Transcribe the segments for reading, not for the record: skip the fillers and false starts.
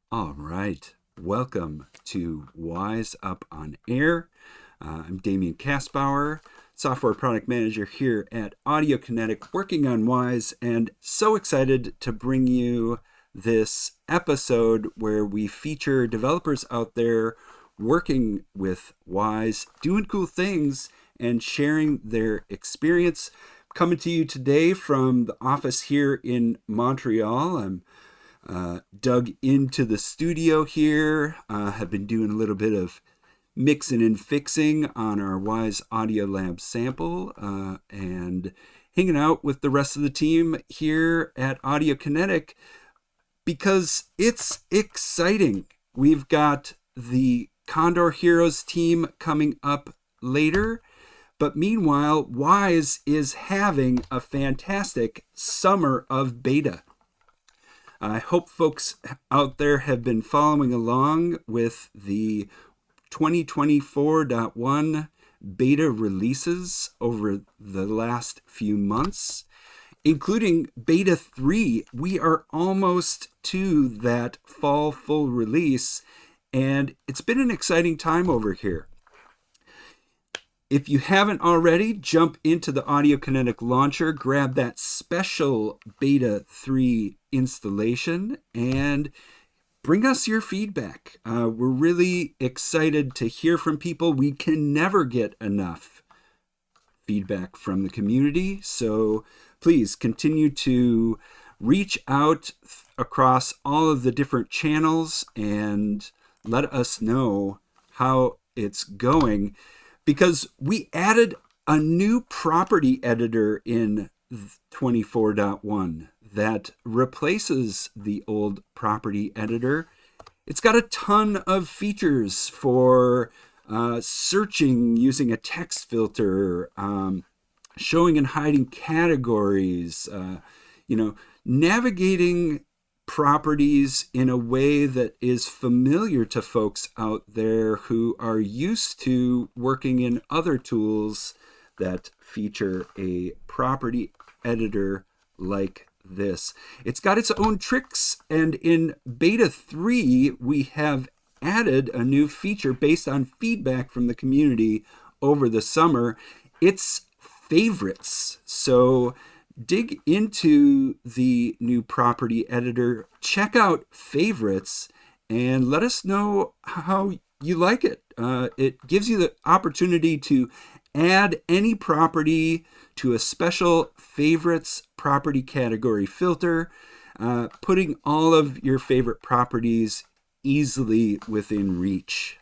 All right. Welcome to Wise Up on Air. I'm Damian Kaspauer, Software Product Manager here at Audio Kinetic, working on Wise, and so excited to bring you this episode where we feature developers out there working with Wise, doing cool things, and sharing their experience. Coming to you today from the office here in Montreal. I'm dug into the studio here. Have been doing a little bit of mixing and fixing on our Wise Audio Lab sample and hanging out with the rest of the team here at Audio Kinetic because it's exciting. We've got the Condor Heroes team coming up later. But meanwhile, Wise is having a fantastic summer of beta. I hope folks out there have been following along with the 2024.1 beta releases over the last few months, including beta 3. We are almost to that fall full release, and it's been an exciting time over here. If you haven't already, jump into the Audio Kinetic launcher, grab that special Beta 3 installation, and bring us your feedback. We're really excited to hear from people. We can never get enough feedback from the community, so please continue to reach out across all of the different channels and let us know how it's going. Because we added a new property editor in 24.1 that replaces the old property editor. It's got a ton of features for searching using a text filter, showing and hiding categories, navigating properties in a way that is familiar to folks out there who are used to working in other tools that feature a property editor like this. It's got its own tricks, and in beta 3 we have added a new feature based on feedback from the community over the summer. It's favorites. So dig into the new property editor, check out favorites, and let us know how you like it. It gives you the opportunity to add any property to a special favorites property category filter, putting all of your favorite properties easily within reach.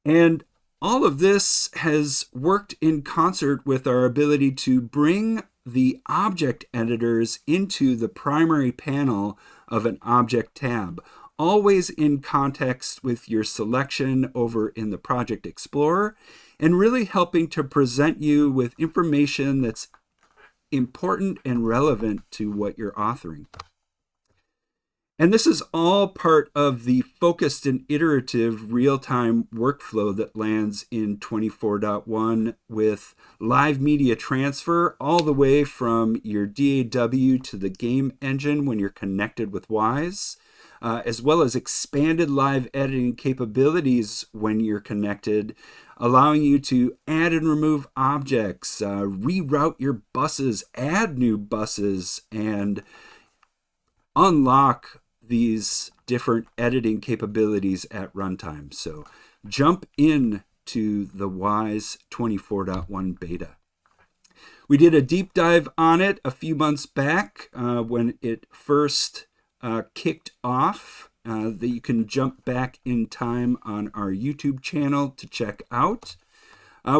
And all of this has worked in concert with our ability to bring the object editors into the primary panel of an object tab, always in context with your selection over in the Project Explorer, and really helping to present you with information that's important and relevant to what you're authoring. And this is all part of the focused and iterative real-time workflow that lands in 24.1 with live media transfer all the way from your DAW to the game engine when you're connected with Wise, as well as expanded live editing capabilities when you're connected, allowing you to add and remove objects, reroute your buses, add new buses, and unlock these different editing capabilities at runtime. So jump in to the Wise 24.1 beta. We did a deep dive on it a few months back when it first kicked off that you can jump back in time on our YouTube channel to check out.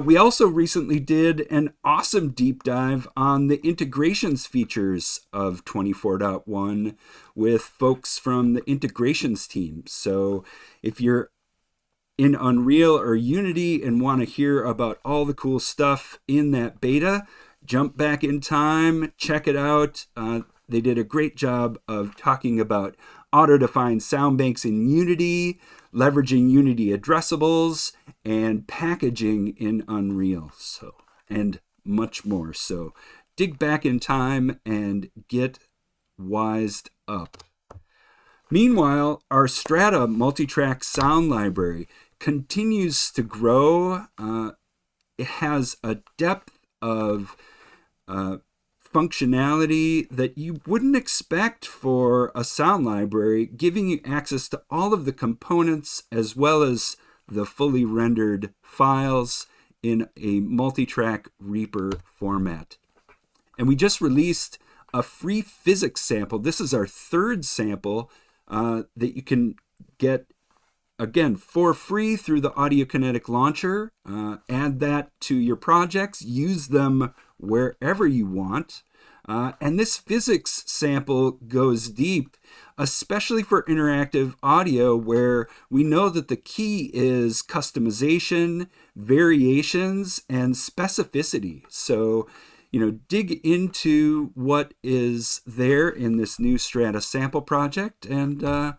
We also recently did an awesome deep dive on the integrations features of 24.1 with folks from the integrations team. So if you're in Unreal or Unity and want to hear about all the cool stuff in that beta, jump back in time, check it out. They did a great job of talking about auto-defined sound banks in Unity, leveraging Unity addressables, and packaging in Unreal, and much more. So dig back in time and get wised up. Meanwhile, our Strata multi-track sound library continues to grow. It has a depth of functionality that you wouldn't expect for a sound library, giving you access to all of the components as well as the fully rendered files in a multi-track Reaper format. And we just released a free physics sample. This is our third sample that you can get, again, for free through the Audiokinetic launcher. Add that to your projects. Use them wherever you want. And this physics sample goes deep, especially for interactive audio, where we know that the key is customization, variations, and specificity. So, dig into what is there in this new Strata sample project and,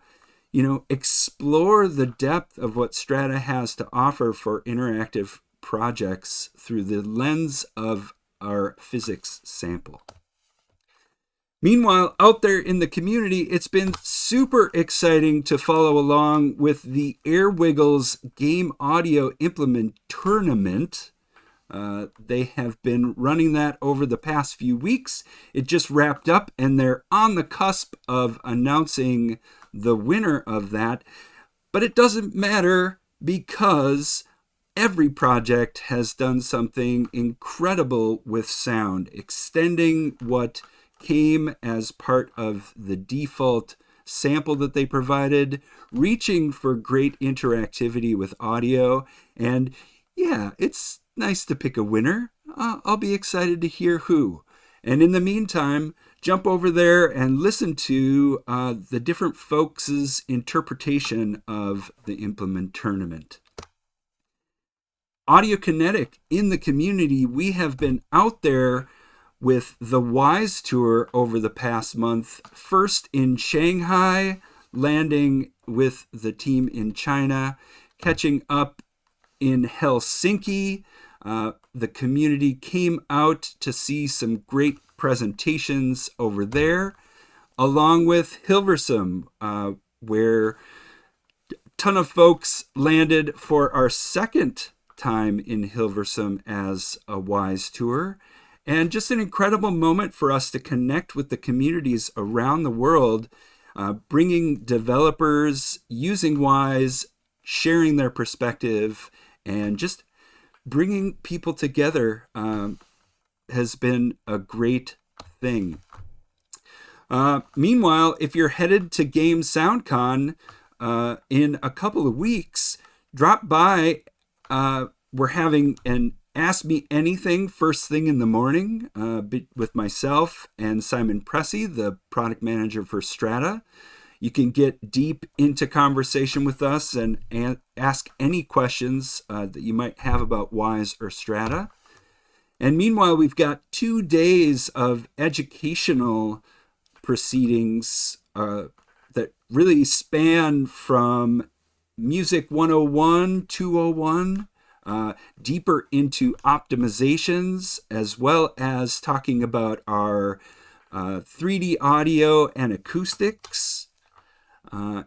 explore the depth of what Strata has to offer for interactive projects through the lens of our physics sample. Meanwhile, out there in the community, it's been super exciting to follow along with the Airwiggles Game Audio Implement Tournament. They have been running that over the past few weeks. It just wrapped up, and they're on the cusp of announcing the winner of that. But it doesn't matter because every project has done something incredible with sound, extending what came as part of the default sample that they provided, reaching for great interactivity with audio. And yeah, it's nice to pick a winner. I'll be excited to hear who. And in the meantime, jump over there and listen to the different folks' interpretation of the Implement Tournament. Audiokinetic in the community, we have been out there with the Wwise tour over the past month, first in Shanghai, landing with the team in China, catching up in Helsinki. The community came out to see some great presentations over there, along with Hilversum, where a ton of folks landed for our second time in Hilversum as a Wwise tour. And just an incredible moment for us to connect with the communities around the world, bringing developers using Wwise, sharing their perspective, and just bringing people together has been a great thing. Meanwhile, if you're headed to Game SoundCon in a couple of weeks, drop by. We're having an Ask Me Anything first thing in the morning with myself and Simon Pressey, the product manager for Strata. You can get deep into conversation with us and ask any questions that you might have about Wwise or Strata. And meanwhile, we've got 2 days of educational proceedings that really span from Music 101, 201, deeper into optimizations, as well as talking about our 3D audio and acoustics,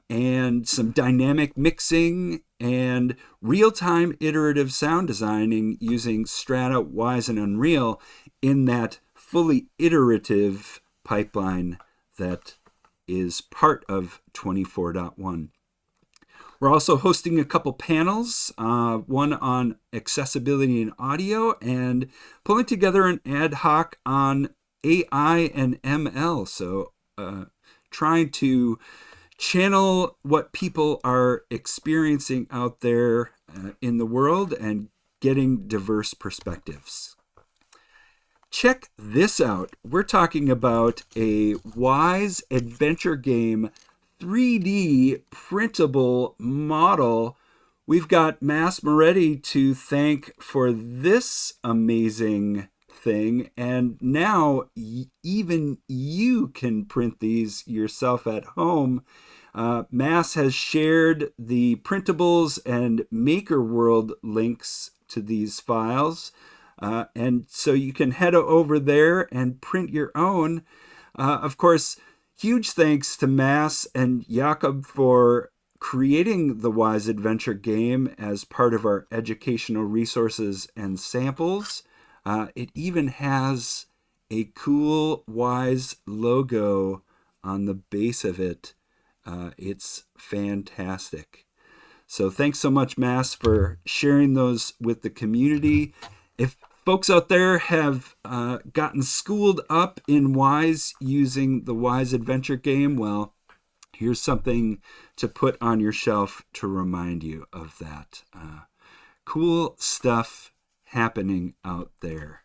and some dynamic mixing and real-time iterative sound designing using Strata, Wwise, and Unreal in that fully iterative pipeline that is part of 24.1. We're also hosting a couple panels, one on accessibility in audio and pulling together an ad hoc on AI and ML. So trying to channel what people are experiencing out there in the world and getting diverse perspectives. Check this out. We're talking about a Wwise adventure game 3D printable model. We've got Mass Moretti to thank for this amazing thing, and now even you can print these yourself at home. Mass has shared the printables and Maker World links to these files, and so you can head over there and print your own. Of course, huge thanks to Mass and Jakob for creating the Wise Adventure game as part of our educational resources and samples. It even has a cool Wise logo on the base of it. It's fantastic. So thanks so much, Mass, for sharing those with the community. If folks out there have gotten schooled up in Wise using the Wise Adventure game, well, here's something to put on your shelf to remind you of that. Cool stuff happening out there.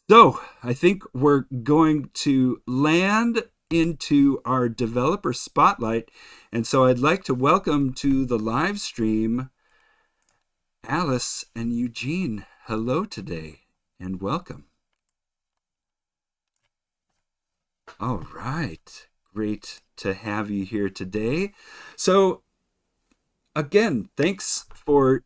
So I think we're going to land into our developer spotlight. And so I'd like to welcome to the live stream Alice and Eugene. Hello today and welcome. All right. Great to have you here today. So again, thanks for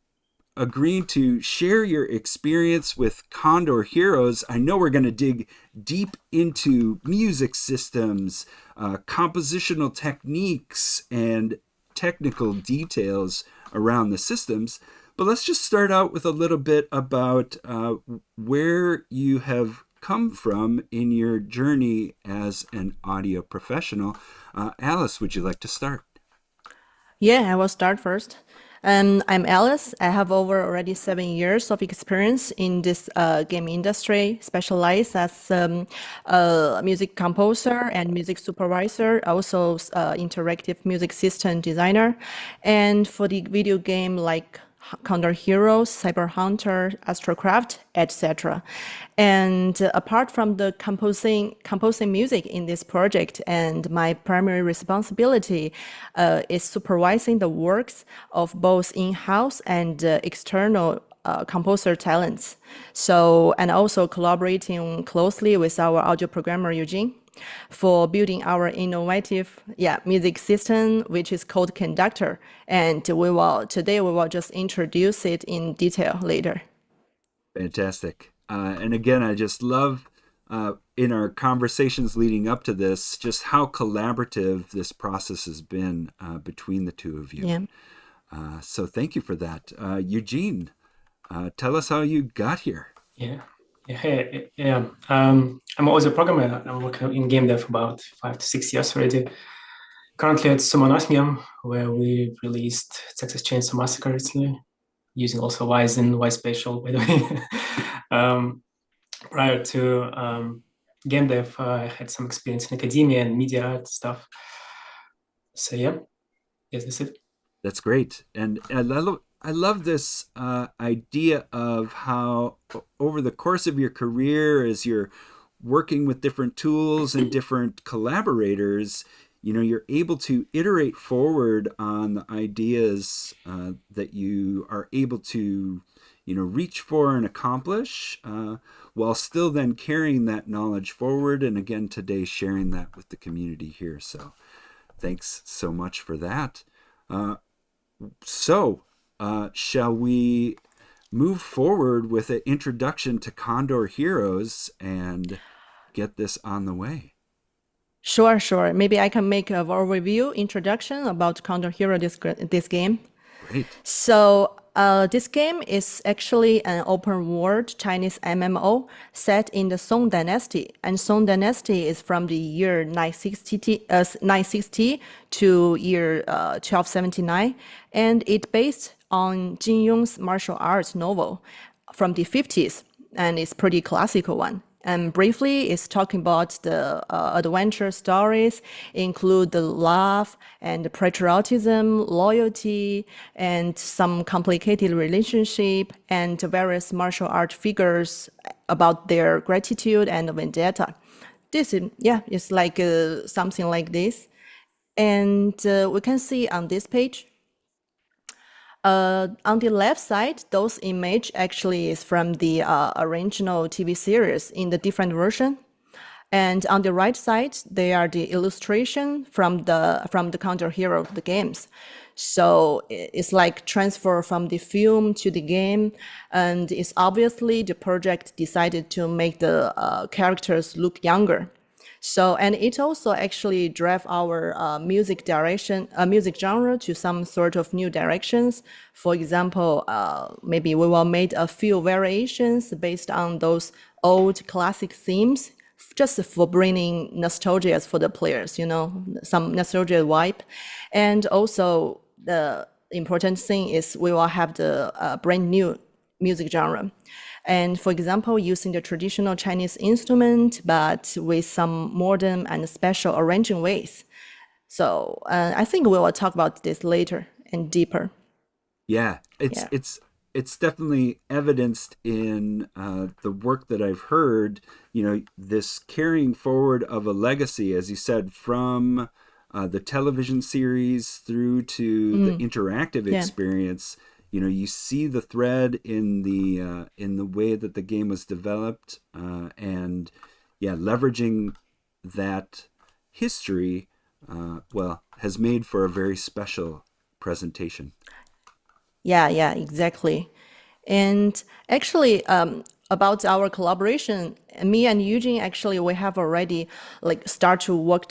agreeing to share your experience with Condor Heroes. I know we're going to dig deep into music systems, compositional techniques, and technical details around the systems. But let's just start out with a little bit about where you have come from in your journey as an audio professional. Alice, would you like to start? Yeah, I will start first. I'm Alice. I have over already 7 years of experience in this game industry, specialized as a music composer and music supervisor, also interactive music system designer. And for the video game like Condor Heroes, Cyber Hunter, Astrocraft, etc. And apart from the composing music in this project, and my primary responsibility is supervising the works of both in-house and external composer talents. So, and also collaborating closely with our audio programmer Eugene for building our innovative music system, which is called Conductor. And today we will just introduce it in detail later. Fantastic. And again, I just love in our conversations leading up to this, just how collaborative this process has been between the two of you. Yeah. So thank you for that. Eugene, tell us how you got here. I'm also a programmer. I'm working in game dev for about 5 to 6 years already. Currently at Summon Nottingham, where we released Texas Chainsaw Massacre recently, using also Wise and Wise Spatial, by the way. Prior to game dev, I had some experience in academia and media art stuff. So yes, that's it. That's great. And I love this idea of how over the course of your career, as you're working with different tools and different collaborators, you're able to iterate forward on the ideas that you are able to, reach for and accomplish, while still then carrying that knowledge forward. And again, today sharing that with the community here. So thanks so much for that. So shall we move forward with an introduction to Condor Heroes and get this on the way? Sure. Maybe I can make a overview introduction about Condor Hero, this game. Great. So this game is actually an open world Chinese MMO set in the Song Dynasty. And Song Dynasty is from the year 960 to year 1279. And it's based on Jin Yong's martial arts novel from the 50s. And it's pretty classical one. And briefly, it's talking about the adventure stories, include the love and patriotism, loyalty, and some complicated relationship, and various martial art figures about their gratitude and vendetta. This is, it's like something like this. And we can see on this page, on the left side, those image actually is from the original TV series in the different version. And on the right side, they are the illustration from the Condor Hero of the games. So it's like transfer from the film to the game. And it's obviously the project decided to make the characters look younger. So, and it also actually drive our music direction, music genre to some sort of new directions. For example, maybe we will make a few variations based on those old classic themes, just for bringing nostalgia for the players, some nostalgia vibe. And also the important thing is we will have the brand new music genre. And for example, using the traditional Chinese instrument, but with some modern and special arranging ways. So I think we will talk about this later and deeper. Yeah, Yeah. it's definitely evidenced in the work that I've heard. This carrying forward of a legacy, as you said, from the television series through to the interactive Yeah. experience. You see the thread in the way that the game was developed, and yeah, leveraging that history, has made for a very special presentation. Yeah, exactly. And actually, about our collaboration, me and Eugene, actually, we have already start to work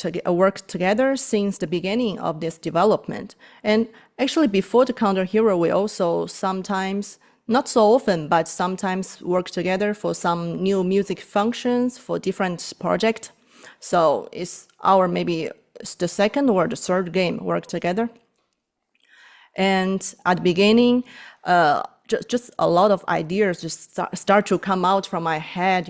together since the beginning of this development. And actually, before the Condor Hero, we also sometimes, not so often, but sometimes work together for some new music functions for different projects. So it's our maybe the second or the third game work together. And at the beginning, just a lot of ideas just start to come out from my head,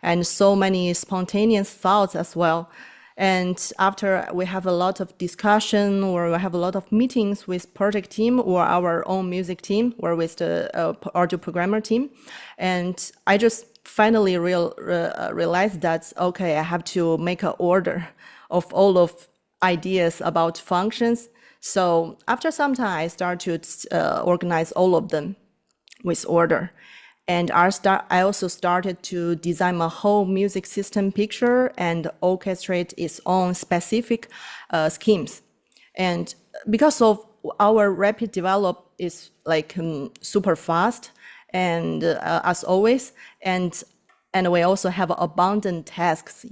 and so many spontaneous thoughts as well. And after we have a lot of discussion or we have a lot of meetings with project team or our own music team or with the audio programmer team, and I just finally realized that, okay, I have to make an order of all of ideas about functions. So after some time, I start to organize all of them with order. And I also started to design a whole music system picture and orchestrate its own specific schemes. And because of our rapid develop is super fast, and as always, and we also have abundant tasks,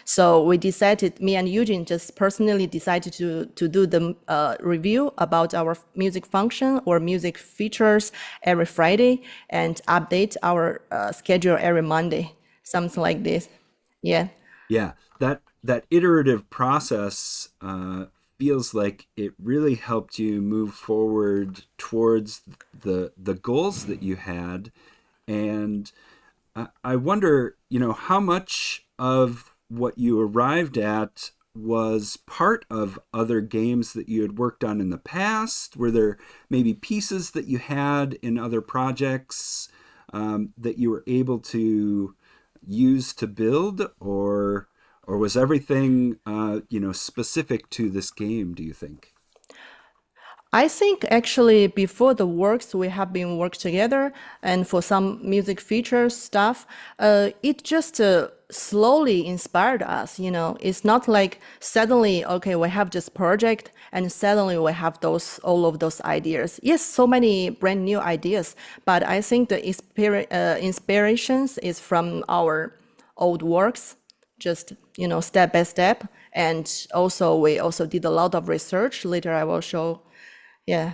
So we decided, me and Eugene just personally decided to do the review about our music function or music features every Friday and update our schedule every Monday, something like this. Yeah. Yeah, that iterative process feels like it really helped you move forward towards the goals that you had. And I wonder, how much of what you arrived at was part of other games that you had worked on in the past? Were there maybe pieces that you had in other projects that you were able to use to build, or was everything specific to this game, do you think? I think actually before the works we have been worked together, and for some music features stuff, it just slowly inspired us. It's not like suddenly, okay, we have this project and suddenly we have all of those ideas. Yes, so many brand new ideas, but I think the inspirations is from our old works, just step by step. And also we also did a lot of research. Later I will show. Yeah.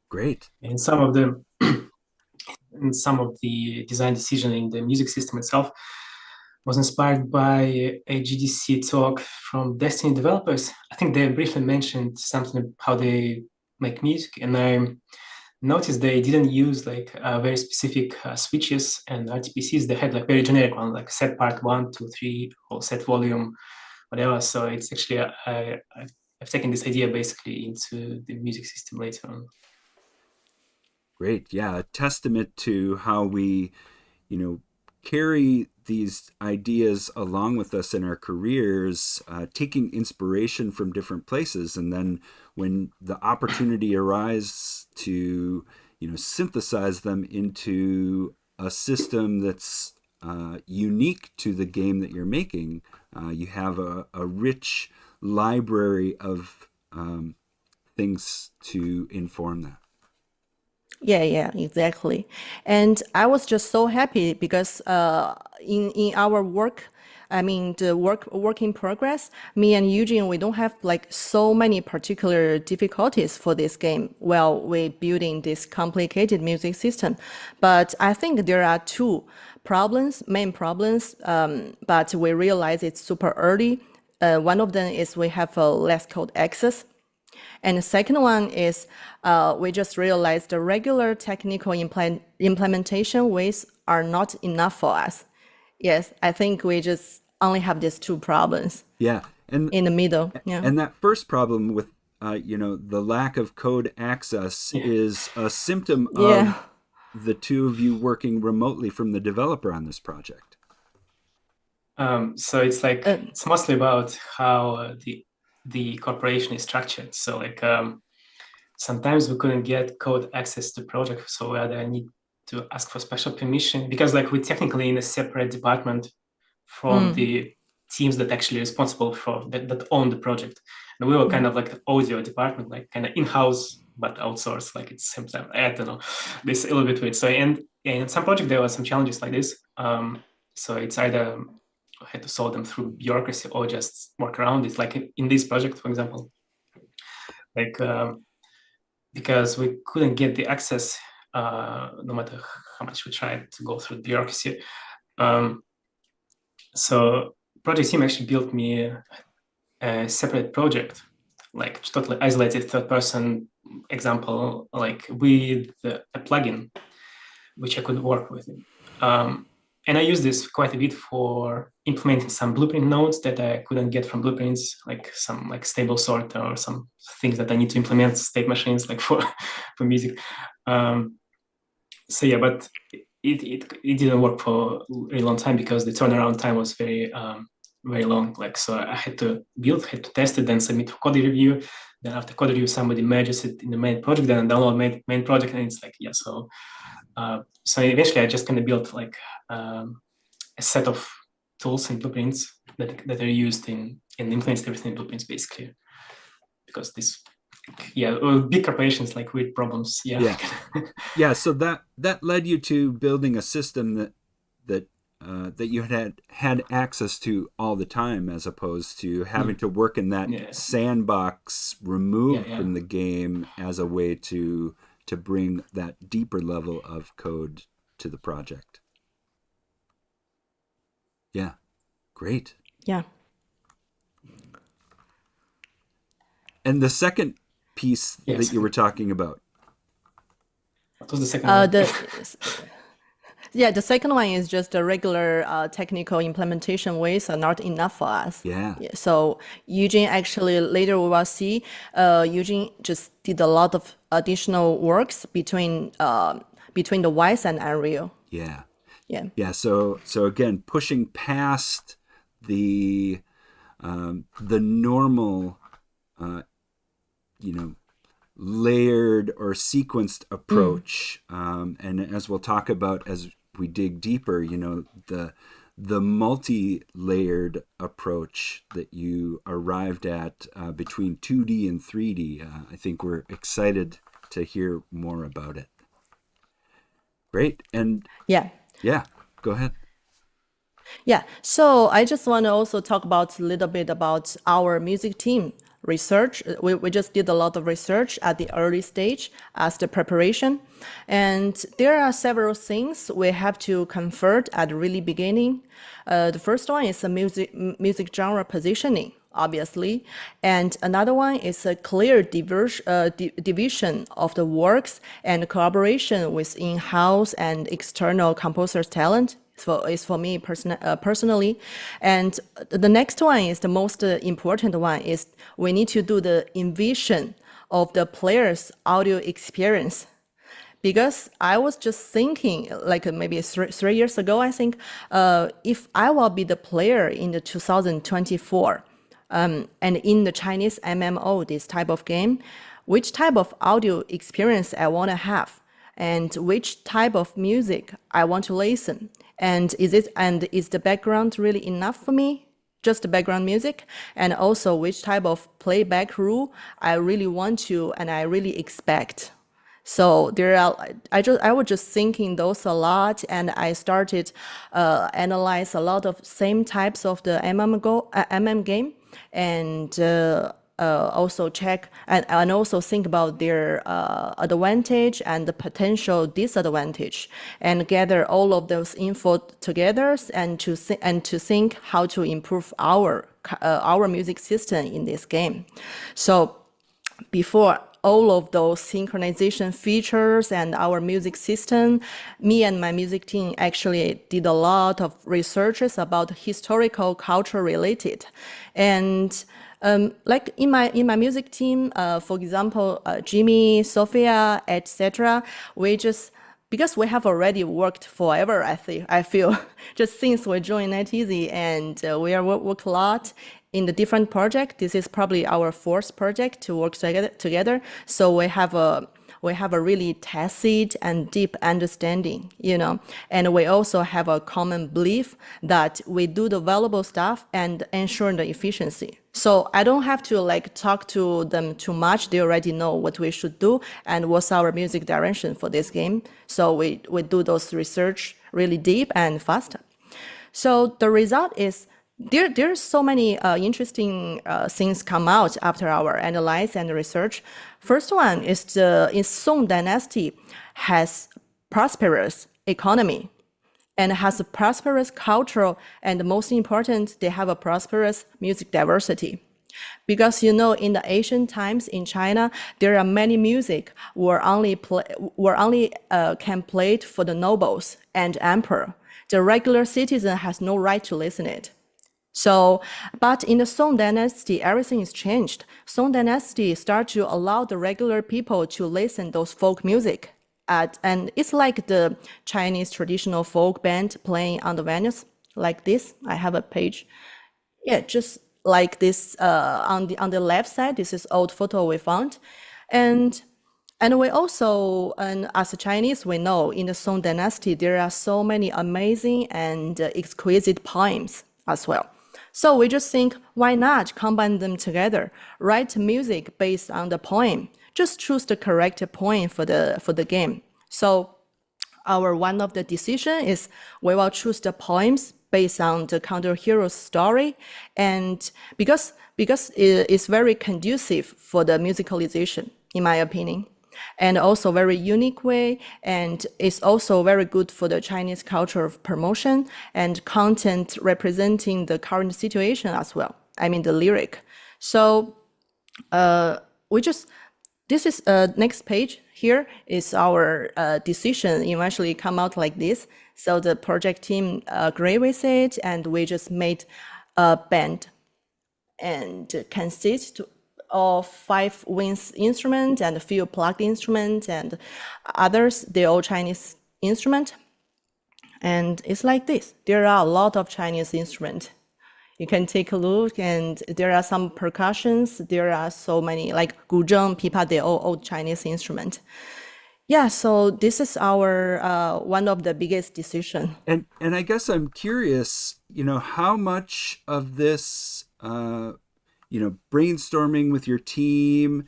Great. And some of the design decision in the music system itself was inspired by a GDC talk from Destiny developers. I think they briefly mentioned something how they make music, and I noticed they didn't use very specific switches and RTPCs. They had very generic one, like set part 1, 2, 3, or set volume, whatever. So it's actually I've taken this idea basically into the music system later on. Great. Yeah, a testament to how we, carry these ideas along with us in our careers, taking inspiration from different places. And then when the opportunity arises to, synthesize them into a system that's unique to the game that you're making, you have a rich library of things to inform that. Yeah, exactly. And I was just so happy because in our work, I mean the work in progress, me and Eugene, we don't have like so many particular difficulties for this game while we building this complicated music system. But I think there are two main problems, but we realize it's super early. One of them is we have less code access. And the second one is we just realized the regular technical implementation ways are not enough for us. Yes, I think we just only have these two problems Yeah, in the middle. Yeah. and that first problem with the lack of code access Yeah. is a symptom Yeah. of the two of you working remotely from the developer on this project. So it's like it's mostly about how the corporation is structured. So like sometimes we couldn't get code access to project, so we either need to ask for special permission because like we're technically in a separate department from the teams that actually responsible for that own the project. And we were kind of like the audio department, like kind of in-house but outsourced. Like it's sometimes I don't know, this a little bit weird. So and in some project there were some challenges like this. So it's either I had to solve them through bureaucracy or just work around it. Like in this project, for example, like because we couldn't get the access, no matter how much we tried to go through bureaucracy. So project team actually built me a separate project, like totally isolated third-person example, like with a plugin, which I could work with. And I use this quite a bit for implementing some blueprint nodes that I couldn't get from blueprints, like some like stable sort or some things that I need to implement state machines like for music. So yeah, but it didn't work for a really long time because the turnaround time was very long. Like so, I had to test it, then submit for code review. Then after code review, somebody merges it in the main project, then download main project, and it's like yeah. So so eventually, I just kind of built like a set of tools and blueprints that are used in implementing everything in blueprints basically, because this big corporations like weird problems. Yeah. So that led you to building a system that you had access to all the time, as opposed to having to work in that sandbox removed from the game as a way to bring that deeper level of code to the project. Yeah, great. Yeah. And the second piece that you were talking about. What was the second one? The second one is just the regular technical implementation ways are not enough for us. Yeah. So Eugene actually later we will see Eugene just did a lot of additional works between the Wwise and Unreal. Yeah. Yeah. Yeah. So again, pushing past the normal, layered or sequenced approach, and as we'll talk about as we dig deeper, the multi-layered approach that you arrived at between 2D and 3D. I think we're excited to hear more about it. Great. And yeah, go ahead. Yeah, so I just want to also talk about a little bit about our music team research. We just did a lot of research at the early stage as the preparation. And there are several things we have to convert at the really beginning. The first one is a music genre positioning, obviously. And another one is a clear division of the works and collaboration with in-house and external composers' talent. Is for me personally. And the next one is the most important one is we need to do the envision of the player's audio experience. Because I was just thinking, like maybe 3 years ago, I think, if I will be the player in the 2024 and in the Chinese MMO, this type of game, which type of audio experience I want to have, and which type of music I want to listen. And is the background really enough for me? Just the background music? And also which type of playback rule I really want to and I really expect. So I was just thinking those a lot, and I started analyze a lot of same types of the MM game, and also check and also think about their advantage and the potential disadvantage, and gather all of those info together, and to think how to improve our music system in this game. So before all of those synchronization features and our music system, me and my music team actually did a lot of researches about historical culture related. And like in my music team, for example, Jimmy, Sophia, etc., because we have already worked forever, I feel, just since we joined NetEasy, and we are work a lot in the different project. This is probably our fourth project to work together. So we have a really tacit and deep understanding, and we also have a common belief that we do the valuable stuff and ensure the efficiency. So I don't have to talk to them too much. They already know what we should do and what's our music direction for this game. So we do those research really deep and fast. So the result is there's so many interesting things come out after our analyze and research. First one is Song Dynasty has prosperous economy and has a prosperous cultural, and most important, they have a prosperous music diversity. Because in the ancient times in China, there are many music were only can played for the nobles and emperor. The regular citizen has no right to listen it. So, but in the Song Dynasty, everything is changed. Song Dynasty start to allow the regular people to listen those folk music. And it's like the Chinese traditional folk band playing on the venues, like this. I have a page. Yeah, just like this on the left side. This is old photo we found. And we also, and as a Chinese, we know in the Song Dynasty, there are so many amazing and exquisite poems as well. So we just think, why not combine them together? Write music based on the poem. Just choose the correct poem for the game. So one of the decision is we will choose the poems based on the Condor Heroes story, and because it's very conducive for the musicalization, in my opinion. And also very unique way, and it's also very good for the Chinese culture of promotion and content representing the current situation as well. I mean the lyric. So this is next page here is our decision eventually come out like this. So the project team agree with it, and we just made a band and consist of 5 wind instruments and a few plugged instruments, and others, they're all Chinese instrument. And it's like this. There are a lot of Chinese instruments. You can take a look, and there are some percussions. There are so many, like guzheng, pipa, they're all old Chinese instrument. Yeah, so this is our one of the biggest decision. And I guess I'm curious, how much of this brainstorming with your team,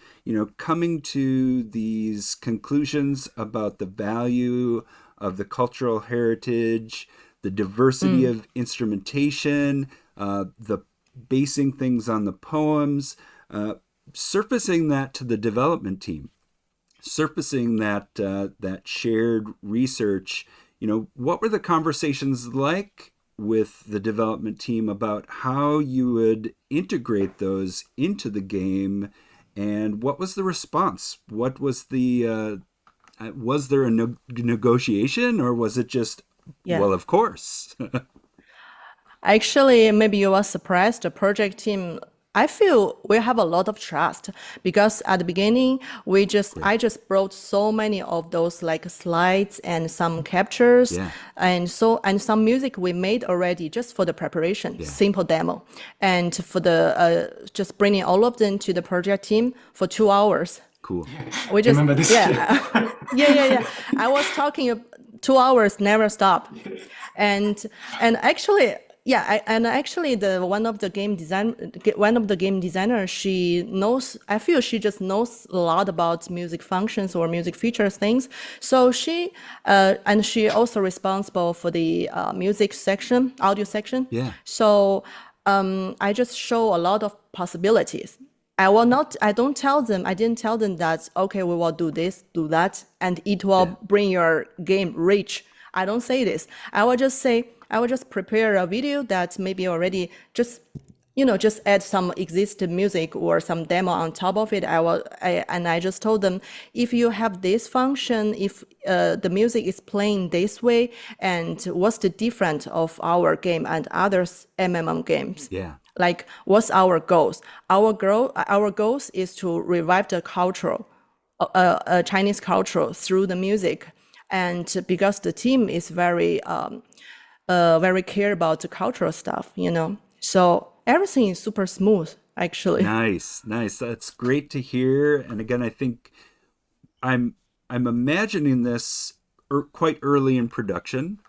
coming to these conclusions about the value of the cultural heritage, the diversity of instrumentation, the basing things on the poems, surfacing that to the development team, surfacing that shared research. What were the conversations like with the development team about how you would integrate those into the game, and what was the response? What was was there a negotiation, or was it just, well, of course? Actually, maybe you were surprised. The project team, I feel we have a lot of trust, because at the beginning I just brought so many of those slides and some captures, and some music we made already just for the preparation, simple demo, and for the just bringing all of them to the project team for 2 hours. Cool. We just remember this. Yeah. I was talking 2 hours, never stop, and actually and actually, one of the game designer, she knows. I feel she just knows a lot about music functions or music features things. So and she also responsible for the music section, audio section. Yeah. So I just show a lot of possibilities. I didn't tell them that, okay, we will do this, do that, and it will bring your game rich. I don't say this. I will just prepare a video that maybe already just add some existing music or some demo on top of it. I just told them, if you have this function, if the music is playing this way, and what's the difference of our game and others MMO games? Yeah. Like, what's our goals? Our goals is to revive the Chinese culture through the music, and because the team is very care about the cultural stuff, So everything is super smooth, actually. Nice. That's great to hear. And again, I think I'm imagining this quite early in production.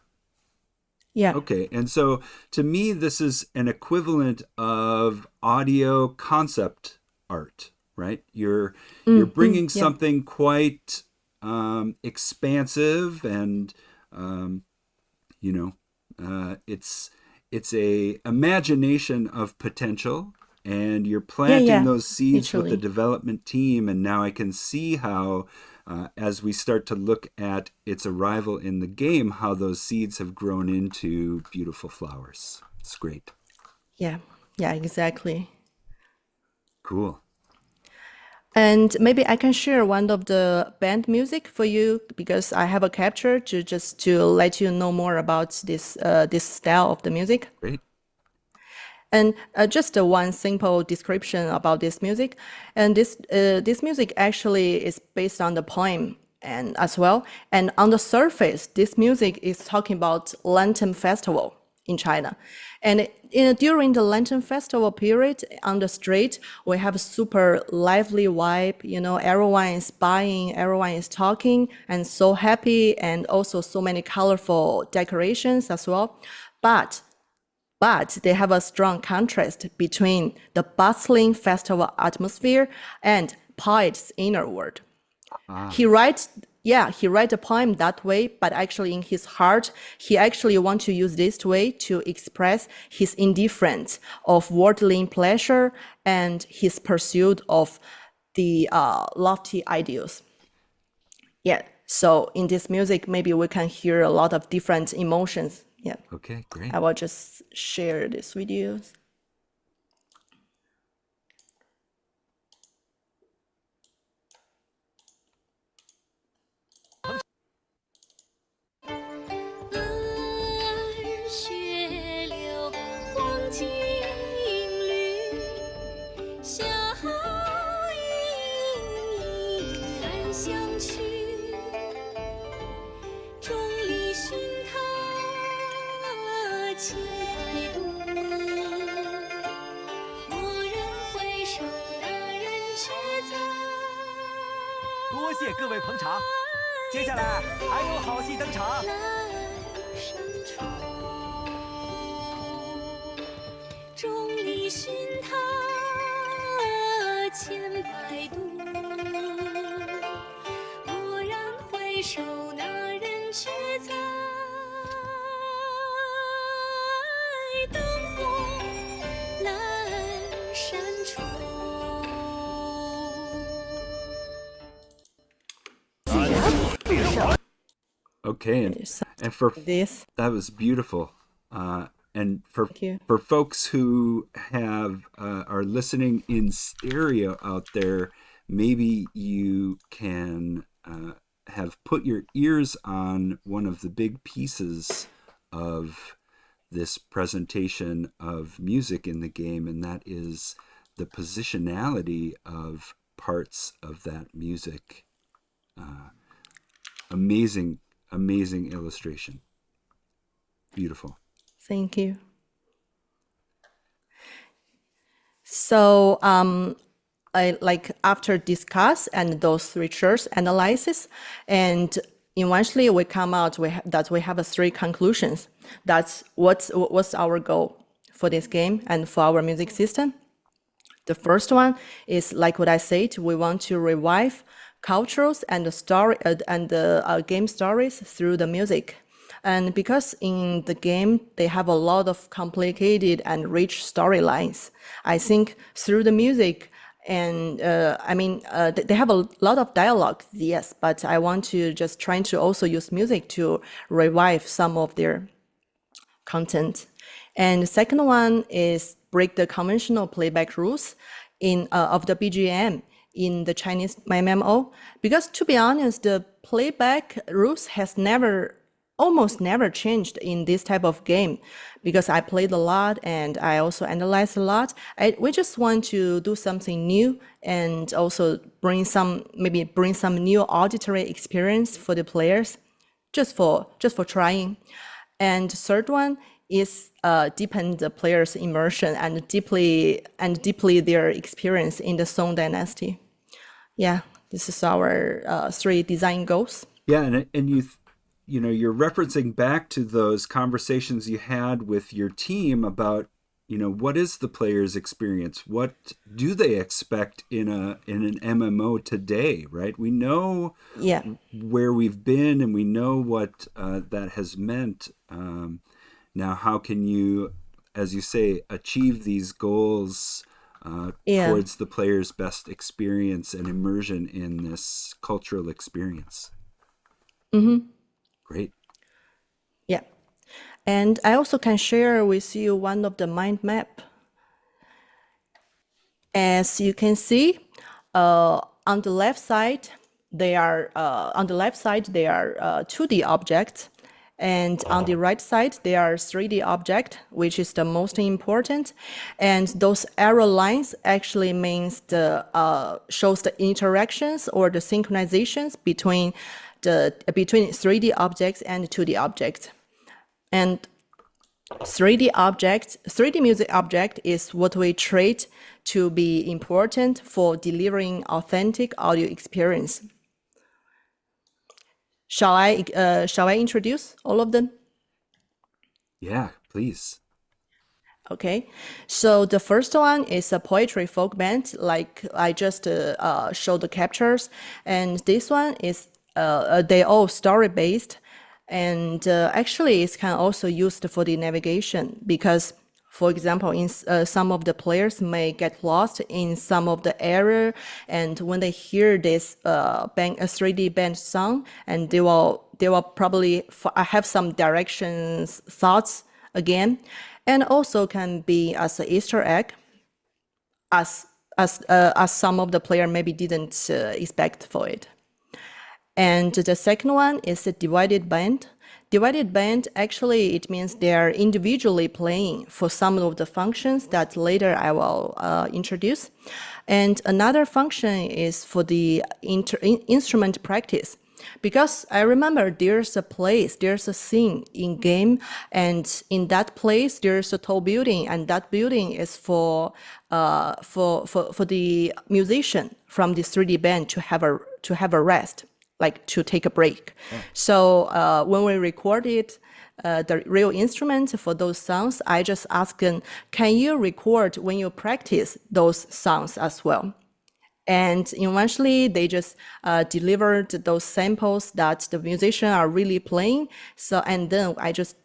Yeah. Okay, and so to me, this is an equivalent of audio concept art, right? You're bringing something quite expansive, and it's a imagination of potential, and you're planting those seeds with the development team. And now I can see how, as we start to look at its arrival in the game, how those seeds have grown into beautiful flowers. It's great. Yeah, exactly. Cool. And maybe I can share one of the band music for you, because I have a capture to let you know more about this style of the music. Great. And just one simple description about this music. And this music actually is based on the poem and as well. And on the surface, this music is talking about Lantern Festival in China. And during the Lantern Festival period, on the street, we have a super lively vibe. Everyone is buying, everyone is talking, and so happy, and also so many colorful decorations as well. But they have a strong contrast between the bustling festival atmosphere and poet's inner world. He writes a poem that way, but actually in his heart, he actually wants to use this way to express his indifference of worldly pleasure and his pursuit of the lofty ideals. Yeah, so in this music, maybe we can hear a lot of different emotions. Yeah. Okay, great. I will just share this video. Okay, and for this, that was beautiful. And for thank you. for folks who have are listening in stereo out there, maybe you can have put your ears on one of the big pieces of this presentation of music in the game, and that is the positionality of parts of that music. Amazing illustration. Beautiful. Thank you. So I after discuss and those research analysis, and eventually we come out that we have three conclusions. That's what's our goal for this game and for our music system. The first one is, like what I said, we want to revive cultures and the story game stories through the music. And because in the game they have a lot of complicated and rich storylines, I think through the music, and they have a lot of dialogue, yes, but I want to just try to also use music to revive some of their content. And the second one is break the conventional playback rules of the BGM in the Chinese MMO. Because to be honest, the playback rules has almost never changed in this type of game. Because I played a lot and I also analyzed a lot. We just want to do something new and also bring some new auditory experience for the players, just for trying. And third one is deepen the players' immersion and deeply their experience in the Song Dynasty. Yeah, this is our three design goals. Yeah, and you're referencing back to those conversations you had with your team about, what is the player's experience? What do they expect in an MMO today, right? We know where we've been and we know what that has meant. Now, how can you, as you say, achieve these goals towards the player's best experience and immersion in this cultural experience? Mm-hmm. Great. Yeah. And I also can share with you one of the mind map. As you can see, on the left side, they are 2D objects. And on the right side, they are 3D object, which is the most important. And those arrow lines actually means shows the interactions or the synchronizations between 3D objects and 2D objects. And 3D music object is what we treat to be important for delivering authentic audio experience. Shall I introduce all of them? Yeah, please. Okay, so the first one is a poetry folk band, like I just showed the captures, and this one is they all story based, and actually it can also used for the navigation because, for example, in some of the players may get lost in some of the area, and when they hear this a 3D band song, and they will probably have some directions thoughts again, and also can be as an Easter egg, as some of the player maybe didn't expect for it. And the second one is a divided band. Divided band, actually, it means they are individually playing for some of the functions that later I will introduce. And another function is for the instrument practice. Because I remember there's a scene in game, and in that place there's a tall building, and that building is for the musician from the 3D band to have a rest, like to take a break. Yeah. So when we recorded the real instrument for those sounds, I just asked them, can you record when you practice those sounds as well? And eventually they just delivered those samples that the musicians are really playing. So, and then I just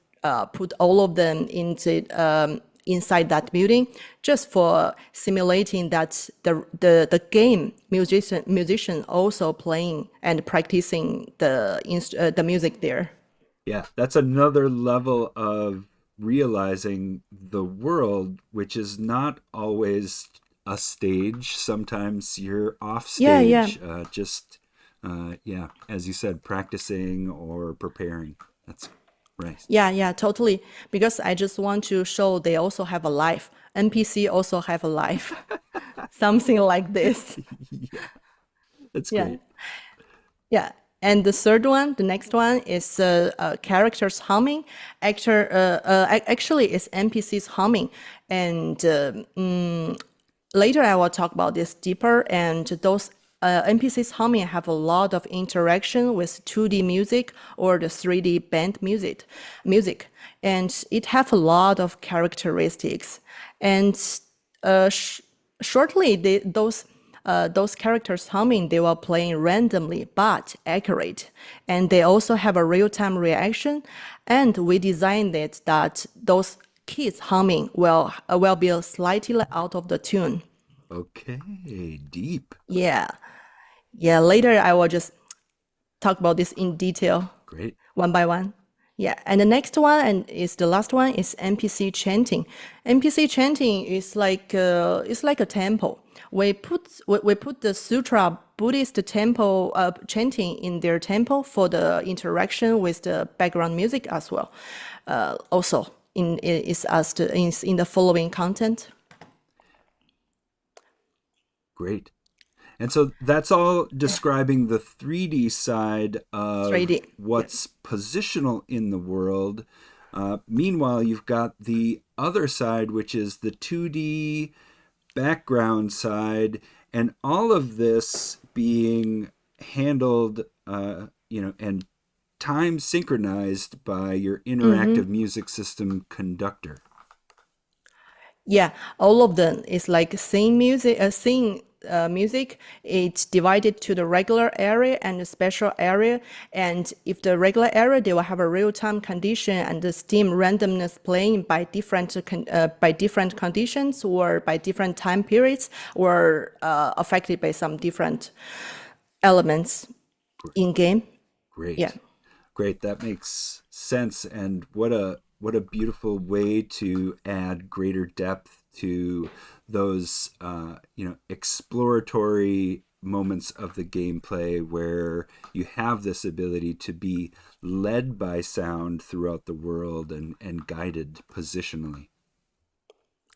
put all of them into inside that building, just for simulating that the game musician also playing and practicing the music there. Yeah, that's another level of realizing the world, which is not always a stage. Sometimes you're off stage, as you said, practicing or preparing. That's right. Yeah, totally. Because I just want to show they also have a life. NPC also have a life. Something like this. Yeah, that's great. Yeah. And the third one, the next one is characters humming. Actually, it's NPCs humming. And later I will talk about this deeper. And those NPCs humming have a lot of interaction with 2D music or the 3D band music, and it have a lot of characteristics. And shortly, those characters humming, they were playing randomly but accurate, and they also have a real-time reaction. And we designed it that those kids humming will be slightly out of the tune. Okay, deep. Yeah. Yeah, later I will just talk about this in detail, Great. one by one. Yeah, and the next one and is the last one is NPC chanting. NPC chanting is like it's like a temple. We put the sutra Buddhist temple chanting in their temple for the interaction with the background music as well. Also is in the following content. Great. And so that's all describing the 3D side of 3D. what's positional in the world. Meanwhile, you've got the other side, which is the 2D background side, and all of this being handled, and time synchronized by your interactive music system conductor. Yeah, all of them is like scene music. Music, it's divided to the regular area and the special area. And if the regular area, they will have a real-time condition and the Steam randomness playing by different conditions or by different time periods, or affected by some different elements in game. Great. Yeah. Great. That makes sense. And what a beautiful way to add greater depth to those exploratory moments of the gameplay where you have this ability to be led by sound throughout the world and guided positionally.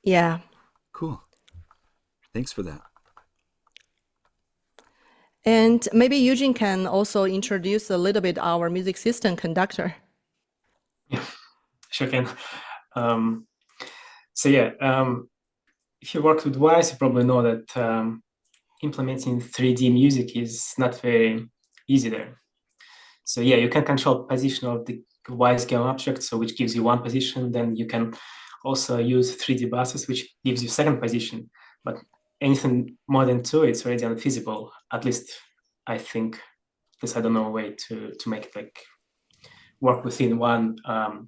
Yeah. Cool. Thanks for that. And maybe Eugene can also introduce a little bit our music system conductor. Yeah, sure can. If you work with Wwise, you probably know that implementing 3D music is not very easy there. So yeah, you can control position of the Wwise game object, so which gives you one position. Then you can also use 3D buses, which gives you second position. But anything more than two, it's already unfeasible. At least I think, at least I don't know a way to make it like work within one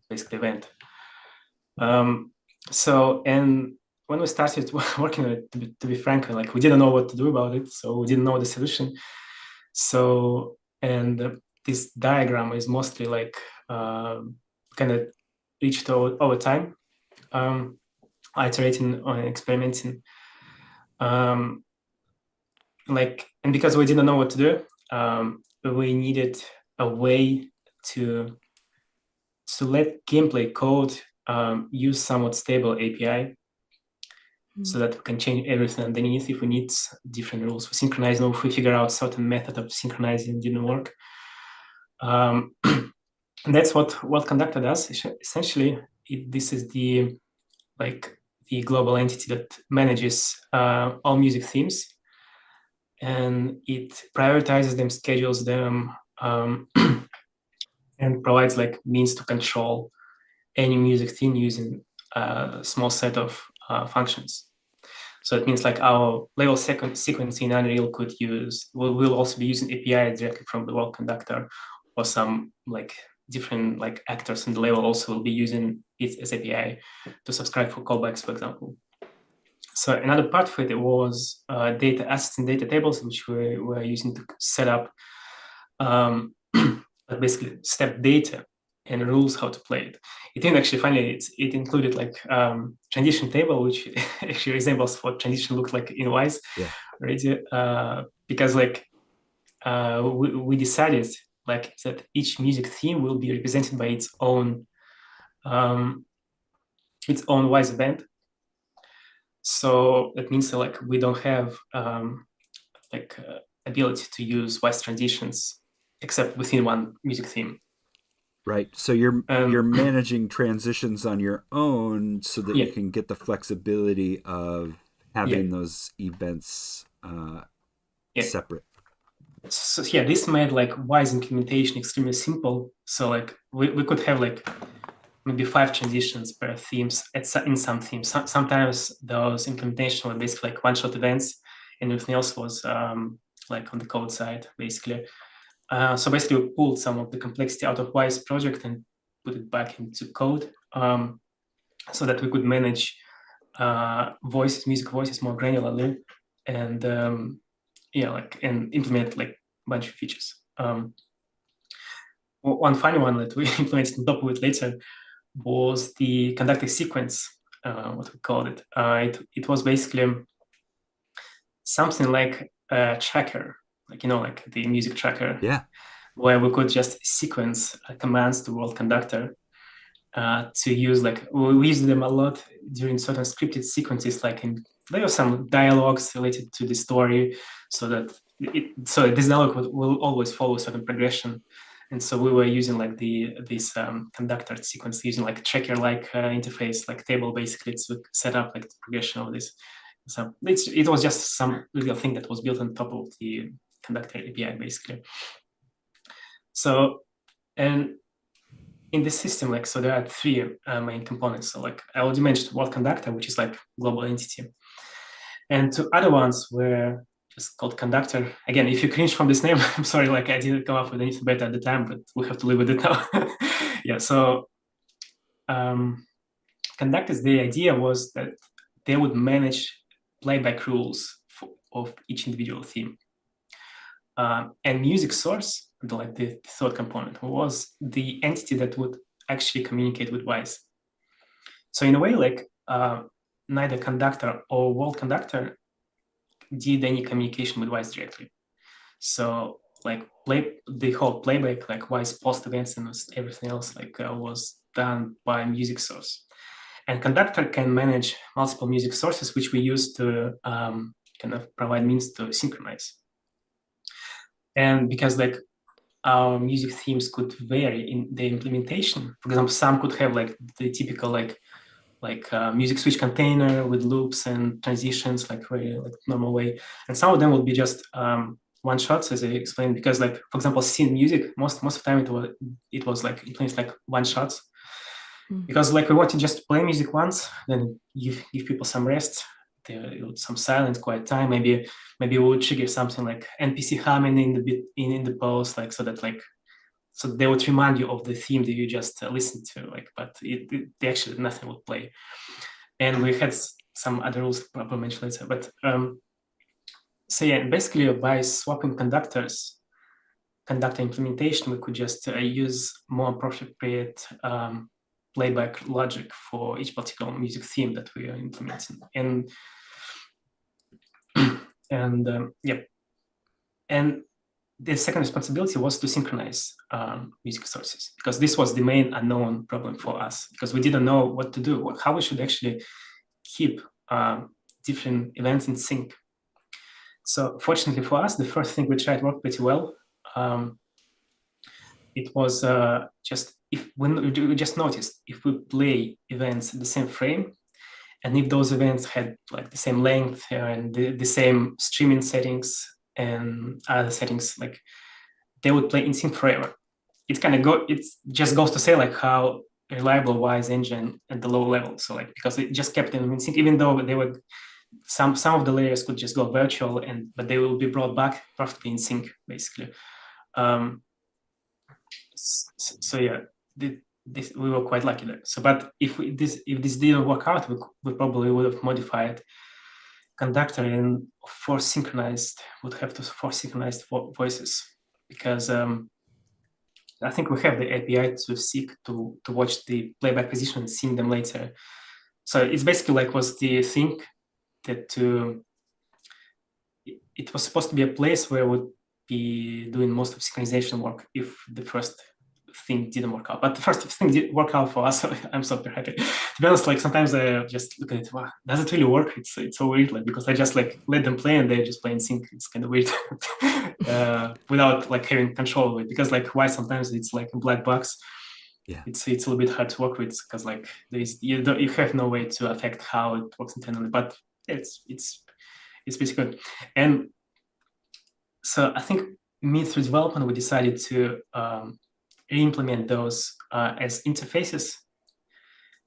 basically event. And when we started working on it, to be frank, like we didn't know what to do about it, so we didn't know the solution. So, and this diagram is mostly like kind of reached over time, iterating and experimenting. And because we didn't know what to do, we needed a way to let gameplay code use somewhat stable API, so that we can change everything underneath if we need different rules for synchronizing, or if we figure out certain method of synchronizing didn't work. And that's what Conductor does. Essentially, this is the global entity that manages all music themes, and it prioritizes them, schedules them, and provides like means to control any music theme using a small set of functions. So it means like our level sequencing in Unreal will also be using API directly from the world conductor, or some like different like actors in the level also will be using it as API to subscribe for callbacks, for example. So another part of it was data assets and data tables, which we were using to set up basically step data and rules how to play it. It didn't actually finally, it included like transition table, which actually resembles what transition looked like in Wwise already, because like we decided like that each music theme will be represented by its own Wwise event. So that means that, like we don't have ability to use Wwise transitions except within one music theme. Right. So you're managing transitions on your own so that you can get the flexibility of having those events separate. so yeah, this made like Wwise implementation extremely simple. So like we could have like maybe 5 transitions per themes in some themes. Sometimes those implementation were basically like one-shot events, and everything else was like on the code side, basically. So basically, we pulled some of the complexity out of Wwise project and put it back into code, so that we could manage music voices more granularly, and and implement like a bunch of features. One funny one that we implemented on top of it later was the conductor sequence, what we called it. It was basically something like a tracker, like, like the music tracker, where we could just sequence commands to world conductor to use, like, we use them a lot during certain scripted sequences, like there are some dialogues related to the story, so that this dialogue will always follow a certain progression. And so we were using like this conductor sequence, using like a tracker-like interface, like table, basically, to set up like the progression of this. So it was just some little thing that was built on top of the conductor API, basically. So, and in this system, like, so there are 3 main components. So like I already mentioned world conductor, which is like global entity. And 2 other ones were just called conductor. Again, if you cringe from this name, I'm sorry, like I didn't come up with anything better at the time, but we have to live with it now. Yeah, so conductors, the idea was that they would manage playback rules of each individual theme. And music source, like the 3rd component, was the entity that would actually communicate with Wwise. So in a way, like neither conductor or world conductor did any communication with Wwise directly. So like the whole playback, like Wwise post events and everything else, like was done by music source. And conductor can manage multiple music sources, which we use to kind of provide means to synchronize. And because like our music themes could vary in the implementation, for example, some could have like the typical like music switch container with loops and transitions, like very like normal way, and some of them will be just one shots, as I explained, because like, for example, scene music, most of the time it was like implemented like one shots, because like we wanted just to play music once, then give people some rest, some silence, quiet time. Maybe we would trigger something like NPC humming in the post, like so that like so they would remind you of the theme that you just listened to, like, but they actually nothing would play. And we had some other rules probably mentioned later, but so yeah, basically by swapping conductor implementation, we could just use more appropriate playback logic for each particular music theme that we are implementing. And the second responsibility was to synchronize music sources, because this was the main unknown problem for us, because we didn't know what to do, how we should actually keep different events in sync. So fortunately for us, the first thing we tried worked pretty well. It was we just noticed if we play events in the same frame, and if those events had like the same length and the same streaming settings and other settings, like they would play in sync forever. It just goes to say like how reliable Wwise engine at the low level. So like, because it just kept them in sync, even though they were some of the layers could just go virtual, but they will be brought back perfectly in sync, basically. So yeah, we were quite lucky there. So, but if this didn't work out, we probably would have modified conductor and would have to force synchronized voices, because I think we have the API to seek to watch the playback position and sync them later. So it's basically like was the thing that it was supposed to be a place where we would be doing most of synchronization work if the first thing didn't work out. But the first thing did work out for us, so I'm super happy. To be honest, like sometimes I just look at it, wow, does it really work? It's so weird, like, because I just like let them play and they just play in sync. It's kind of weird without like having control of it, because like why sometimes it's like a black box. Yeah, it's a little bit hard to work with, because like you have no way to affect how it works internally, but it's pretty good. And so I think through development, we decided to re-implement those as interfaces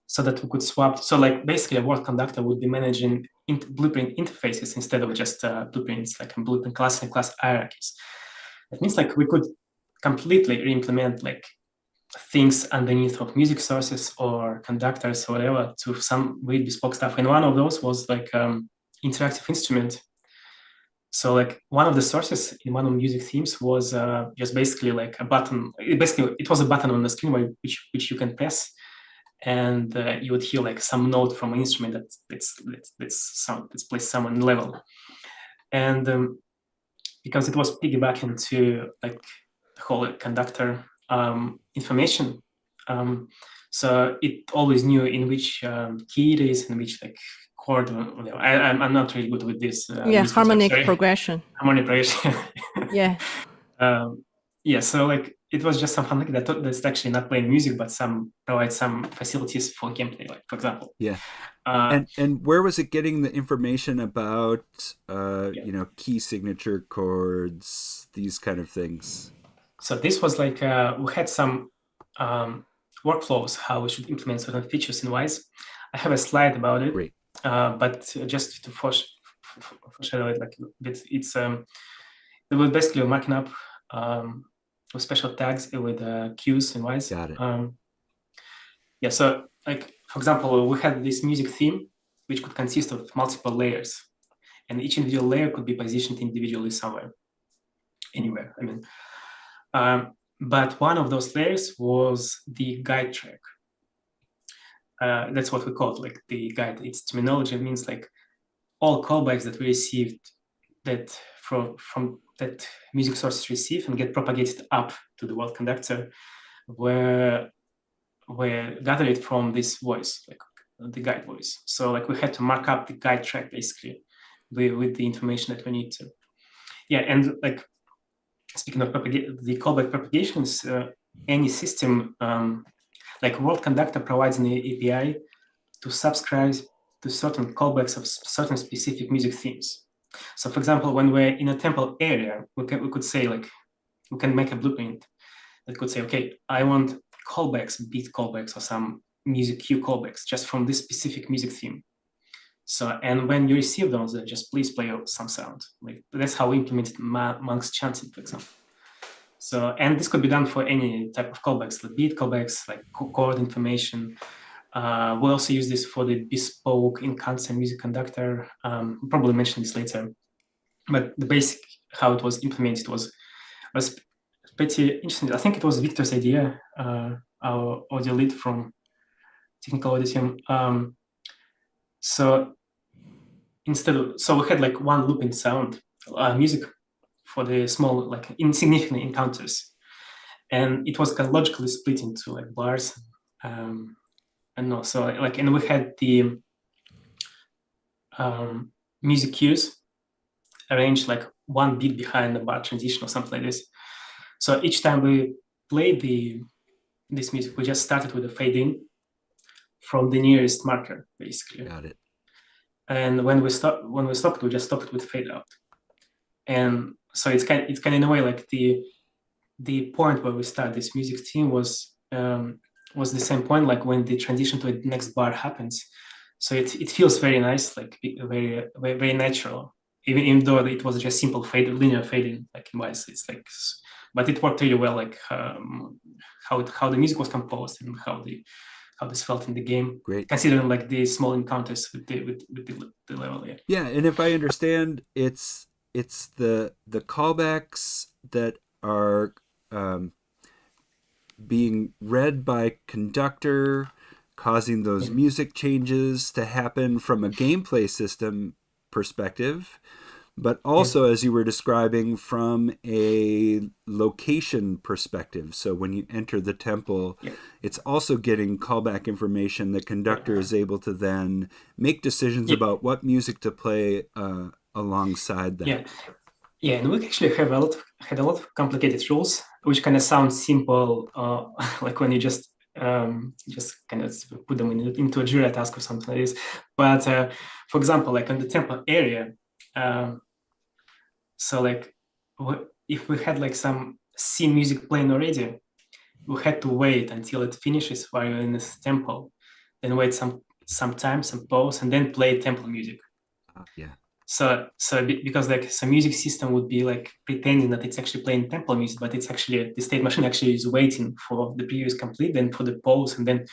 so that we could swap. So like basically a world conductor would be managing blueprint interfaces instead of just blueprints, like blueprint class and class hierarchies. It means like we could completely re-implement like things underneath of music sources or conductors or whatever to some weird bespoke stuff. And one of those was like interactive instrument. So like one of the sources in one of music themes was just basically like a button. It was a button on the screen which you can press, and you would hear like some note from an instrument that's placed somewhere in level. And because it was piggybacking to like the whole conductor information, so it always knew in which key it is, in which like chord. I'm not really good with this. Harmonic progression. Harmonic progression. Yeah. Yeah. So like it was just something like that's actually not playing music, but provide some facilities for gameplay, like for example. Yeah. And where was it getting the information about key signature chords, these kind of things? So this was like we had some workflows how we should implement certain features in Wwise. I have a slide about it. Great. But just to foreshadow it like a bit, we were basically marking up with special tags with cues in Wwise. Got it. Yeah, so like for example, we had this music theme which could consist of multiple layers, and each individual layer could be positioned individually somewhere, anywhere. I mean, but one of those layers was the guide track. That's what we call it, like the guide. Its terminology means like all callbacks that we received that from that music sources receive and get propagated up to the world conductor were gathered from this voice, like the guide voice. So like we had to mark up the guide track basically with the information that we need to. Yeah, and like speaking of the callback propagations, any system like World Conductor provides an API to subscribe to certain callbacks of certain specific music themes. So for example, when we're in a temple area, we could say like, we can make a blueprint that could say, okay, I want callbacks, beat callbacks or some music cue callbacks just from this specific music theme. So, and when you receive those, just please play some sound. Like that's how we implemented Monk's chanting, for example. So, and this could be done for any type of callbacks, like beat callbacks, like chord information. We also use this for the bespoke in-concert music conductor. Probably mention this later. But the basic how it was implemented was pretty interesting. I think it was Victor's idea, our audio lead from technical audio team. So we had like one looping sound music for the small, like insignificant encounters, and it was kind of logically split into like bars, and also like, and we had the music cues arranged like one beat behind the bar transition or something like this. So each time we played this music, we just started with a fade in from the nearest marker, basically. Got it. And when we stopped, we just stopped with fade out. And so it's kind of in a way like the point where we start this music theme was the same point like when the transition to the next bar happens. So it feels very nice, like very very, very natural, even though it was just simple linear fading like in Wwise. It's like, but it worked really well, like how the music was composed and how this felt in the game. Great. Considering like the small encounters with the level. Yeah. Yeah, and if I understand, it's the callbacks that are being read by conductor, causing those music changes to happen from a gameplay system perspective, but also, as you were describing, from a location perspective. So when you enter the temple, it's also getting callback information. The conductor is able to then make decisions about what music to play alongside that. Yeah, and we actually had a lot of complicated rules, which kind of sound simple, like when you just kind of put them into a Jira task or something like this. But for example, like in the temple area, so like if we had like some scene music playing already, we had to wait until it finishes while you're in this temple, then wait some time, some pause, and then play temple music. Yeah. So because like some music system would be like pretending that it's actually playing temple music, but it's actually the state machine actually is waiting for the previous complete, then for the pause, and then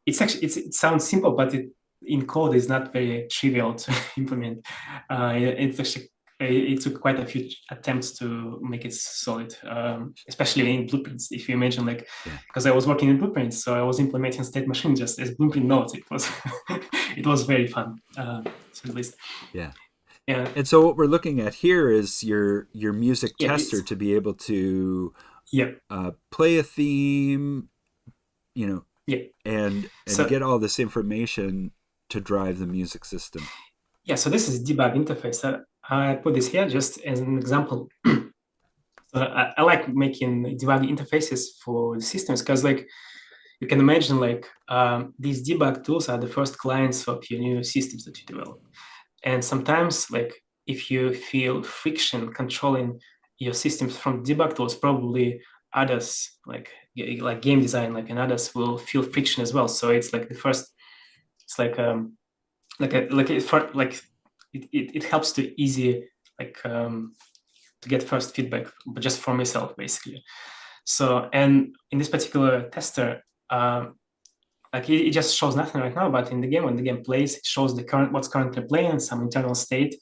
it's actually it sounds simple, but in code is not very trivial to implement. It's actually it took quite a few attempts to make it solid, especially in blueprints. If you imagine, like, because I was working in blueprints, so I was implementing state machine just as blueprint nodes. It was it was very fun, so at least. Yeah. Yeah. And so what we're looking at here is your music tester to be able to play a theme, you know, and get all this information to drive the music system. Yeah, so this is debug interface. I put this here just as an example. So I like making debug interfaces for the systems because, like, you can imagine, like, these debug tools are the first clients of your new systems that you develop. And sometimes, like, if you feel friction controlling your systems from debug tools, probably others, like game design, like, and others will feel friction as well. So it's like the first, it's like it helps to easy, like, to get first feedback, but just from yourself, basically. So, and in this particular tester, like it just shows nothing right now, but in the game, when the game plays, it shows the what's currently playing, some internal state,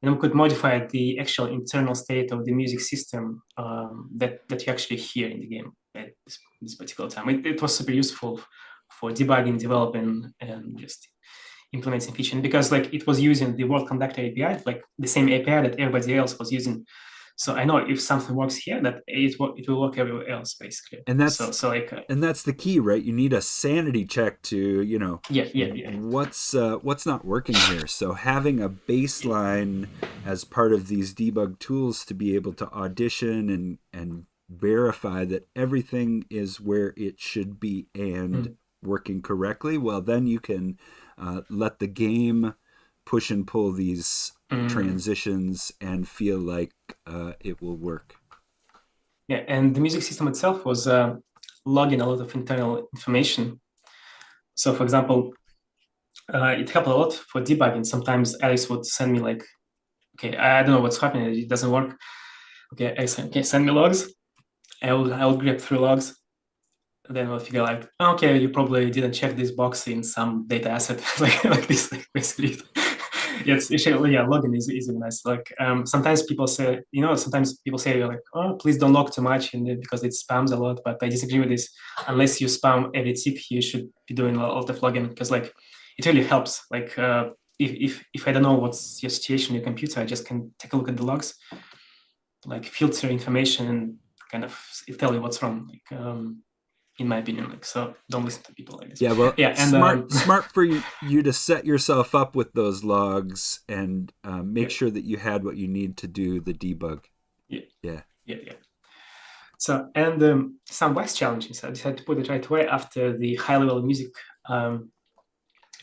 and we could modify the actual internal state of the music system that you actually hear in the game at this particular time. It was super useful for debugging, developing, and just implementing feature, because like it was using the word conductor API, like the same API that everybody else was using. So I know if something works here, that it will work everywhere else, basically. And that's and that's the key, right? You need a sanity check to, you know, what's not working here. So having a baseline as part of these debug tools to be able to audition and verify that everything is where it should be and working correctly, well, then you can let the game push and pull these transitions and feel like it will work. Yeah, and the music system itself was logging a lot of internal information. So, for example, it helped a lot for debugging. Sometimes Alex would send me like, okay, I don't know what's happening, it doesn't work. Okay, Alex, okay, send me logs. I will grab through logs. Then we'll figure like, okay, you probably didn't check this box in some data asset, like this, like basically. It's actually, logging is nice. Like sometimes people say, like, oh, please don't log too much, because it spams a lot. But I disagree with this. Unless you spam every tick, you should be doing a lot of logging, because like it really helps. Like if I don't know what's your situation on your computer, I just can take a look at the logs, like filter information and kind of tell you what's wrong. Like in my opinion, like, so don't listen to people like this. Yeah, well, and smart for you to set yourself up with those logs and make sure that you had what you need to do the debug. Yeah. So, and some wax challenges, I decided to put it right away after the high-level music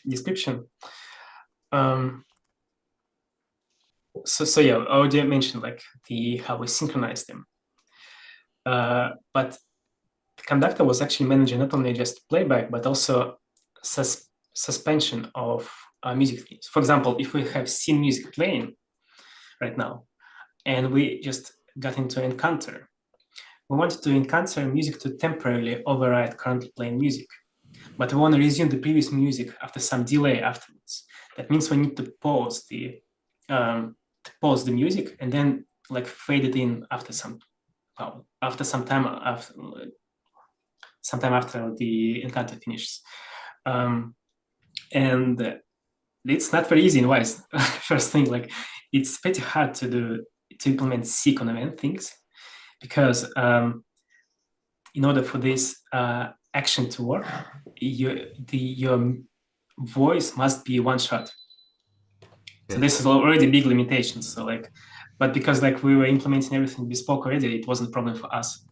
description. So yeah, I already mentioned like how we synchronize them, but Conductor was actually managing not only just playback, but also suspension of music themes. For example, if we have scene music playing right now, and we just got into encounter, we wanted to encounter music to temporarily override currently playing music, but we want to resume the previous music after some delay afterwards. That means we need to pause the music and then like fade it in after some time sometime after the encounter finishes. And it's not very easy in Wise. First thing, like it's pretty hard to implement seek on event things, because in order for this action to work, your voice must be one shot. So this is already big limitations. So like, but because like we were implementing everything bespoke already, it wasn't a problem for us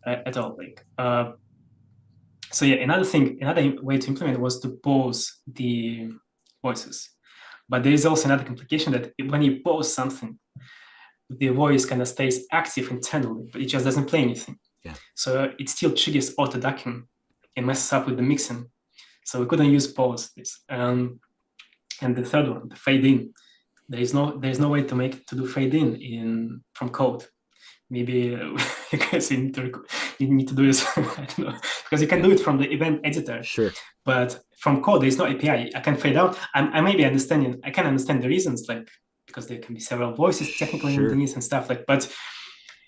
at all. Like, so yeah, another way to implement was to pause the voices. But there is also another complication that when you pause something, the voice kind of stays active internally, but it just doesn't play anything. Yeah. So it still triggers auto ducking and messes up with the mixing. So we couldn't use pause this. And the third one, the fade in. There's no way to do fade in from code. Maybe you guys need to do this. I don't know, because you can do it from the event editor. Sure. But from code, there's no API. I can fade out. I may be understanding. I can understand the reasons, like because there can be several voices technically underneath and stuff like. But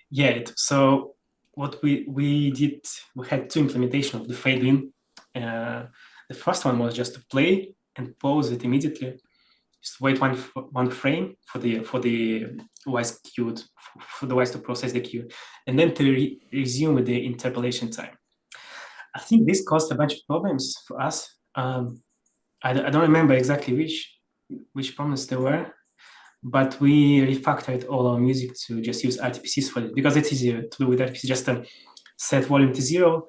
yeah, so what we did, we had two implementations of the fade in. The first one was just to play and pause it immediately. Just wait one frame for the Wwise queue, for the Wwise to process the queue, and then to resume with the interpolation time. I think this caused a bunch of problems for us. I don't remember exactly which problems there were, but we refactored all our music to just use RTPCs for it, because it's easier to do with RTPC. Just set volume to 0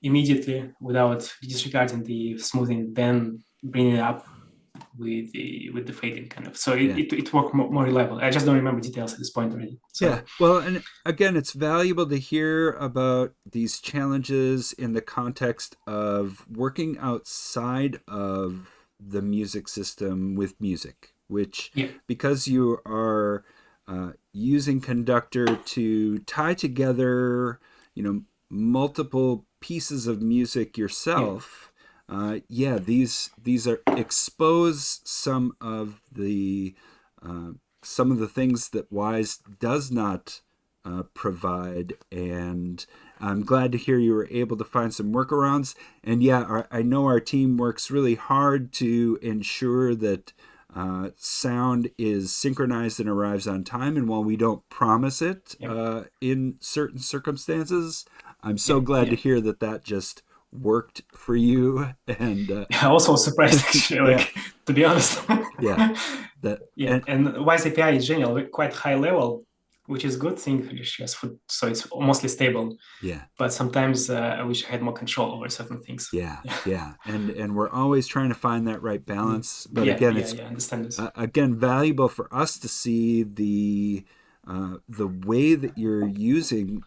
immediately without disregarding the smoothing, then bring it up with the fading kind of. So it worked more reliable. I just don't remember details at this point already. So. Yeah, well, and again, it's valuable to hear about these challenges in the context of working outside of the music system with music, which because you are using Conductor to tie together, multiple pieces of music yourself. These are expose some of the things that Wwise does not provide, and I'm glad to hear you were able to find some workarounds. And I know our team works really hard to ensure that sound is synchronized and arrives on time. And while we don't promise it in certain circumstances, I'm so glad to hear that just worked for you. And I also was surprised, actually, to be honest. And Wwise API in general quite high level, which is a good thing, so it's mostly stable. But sometimes I wish I had more control over certain things. And we're always trying to find that right balance. But again, it's I understand this. Again, valuable for us to see the way that you're using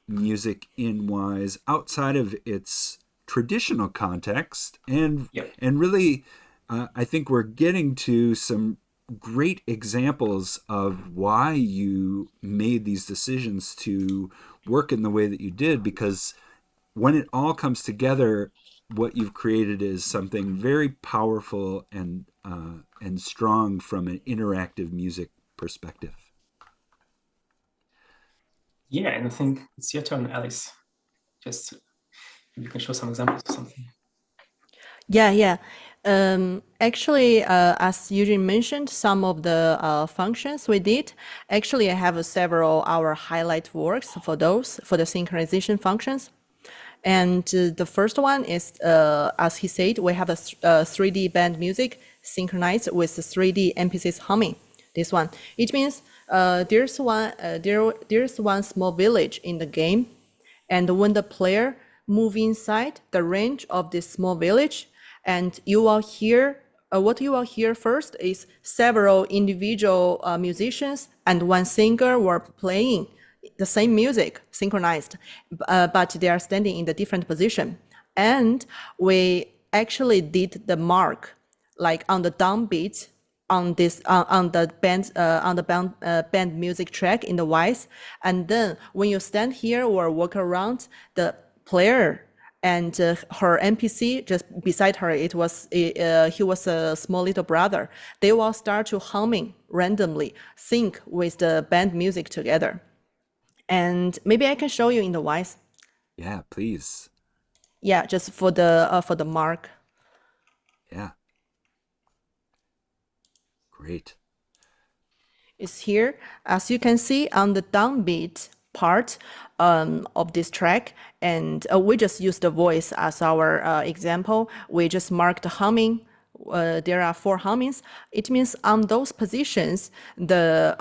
music in Wwise outside of its traditional context, and really I think we're getting to some great examples of why you made these decisions to work in the way that you did, because when it all comes together, what you've created is something very powerful and strong from an interactive music perspective. Yeah, and I think it's your turn, Alice. Just you can show some examples of something. Actually, as Eugene mentioned, some of the functions we did, actually I have several our highlight works for the synchronization functions. And the first one is, as he said, we have a 3D band music synchronized with the 3D NPCs humming. This one, it means there's one small village in the game, and when the player move inside the range of this small village, and you will hear what you will hear first is several individual musicians and one singer were playing the same music synchronized, but they are standing in the different position. And we actually did the mark like on the downbeat on this on the band music track in the Wwise, and then when you stand here or walk around, the player and her NPC just beside her, he was a small little brother. They will start to humming randomly, sync with the band music together. And maybe I can show you in the Wwise. Yeah, please. Yeah, just for the mark. Yeah. Great. It's here. As you can see on the downbeat part of this track, and we just use the voice as our example. We just mark the humming. There are 4 hummings. It means on those positions, the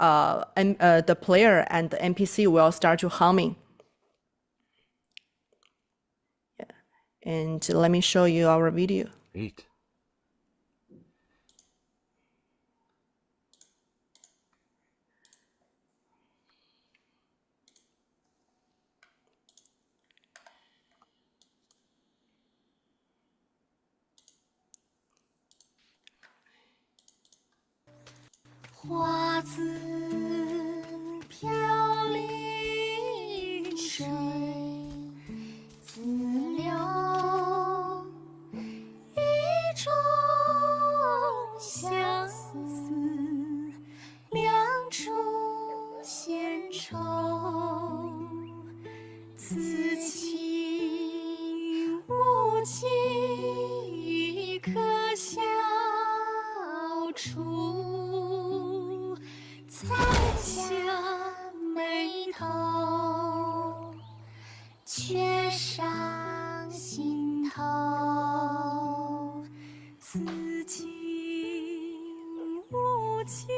player and the NPC will start to humming. Yeah. And let me show you our video. Great. 花自飘零水，自留一种相思，两处闲愁。此情无计可消除，才下眉头，却上心头。此情无计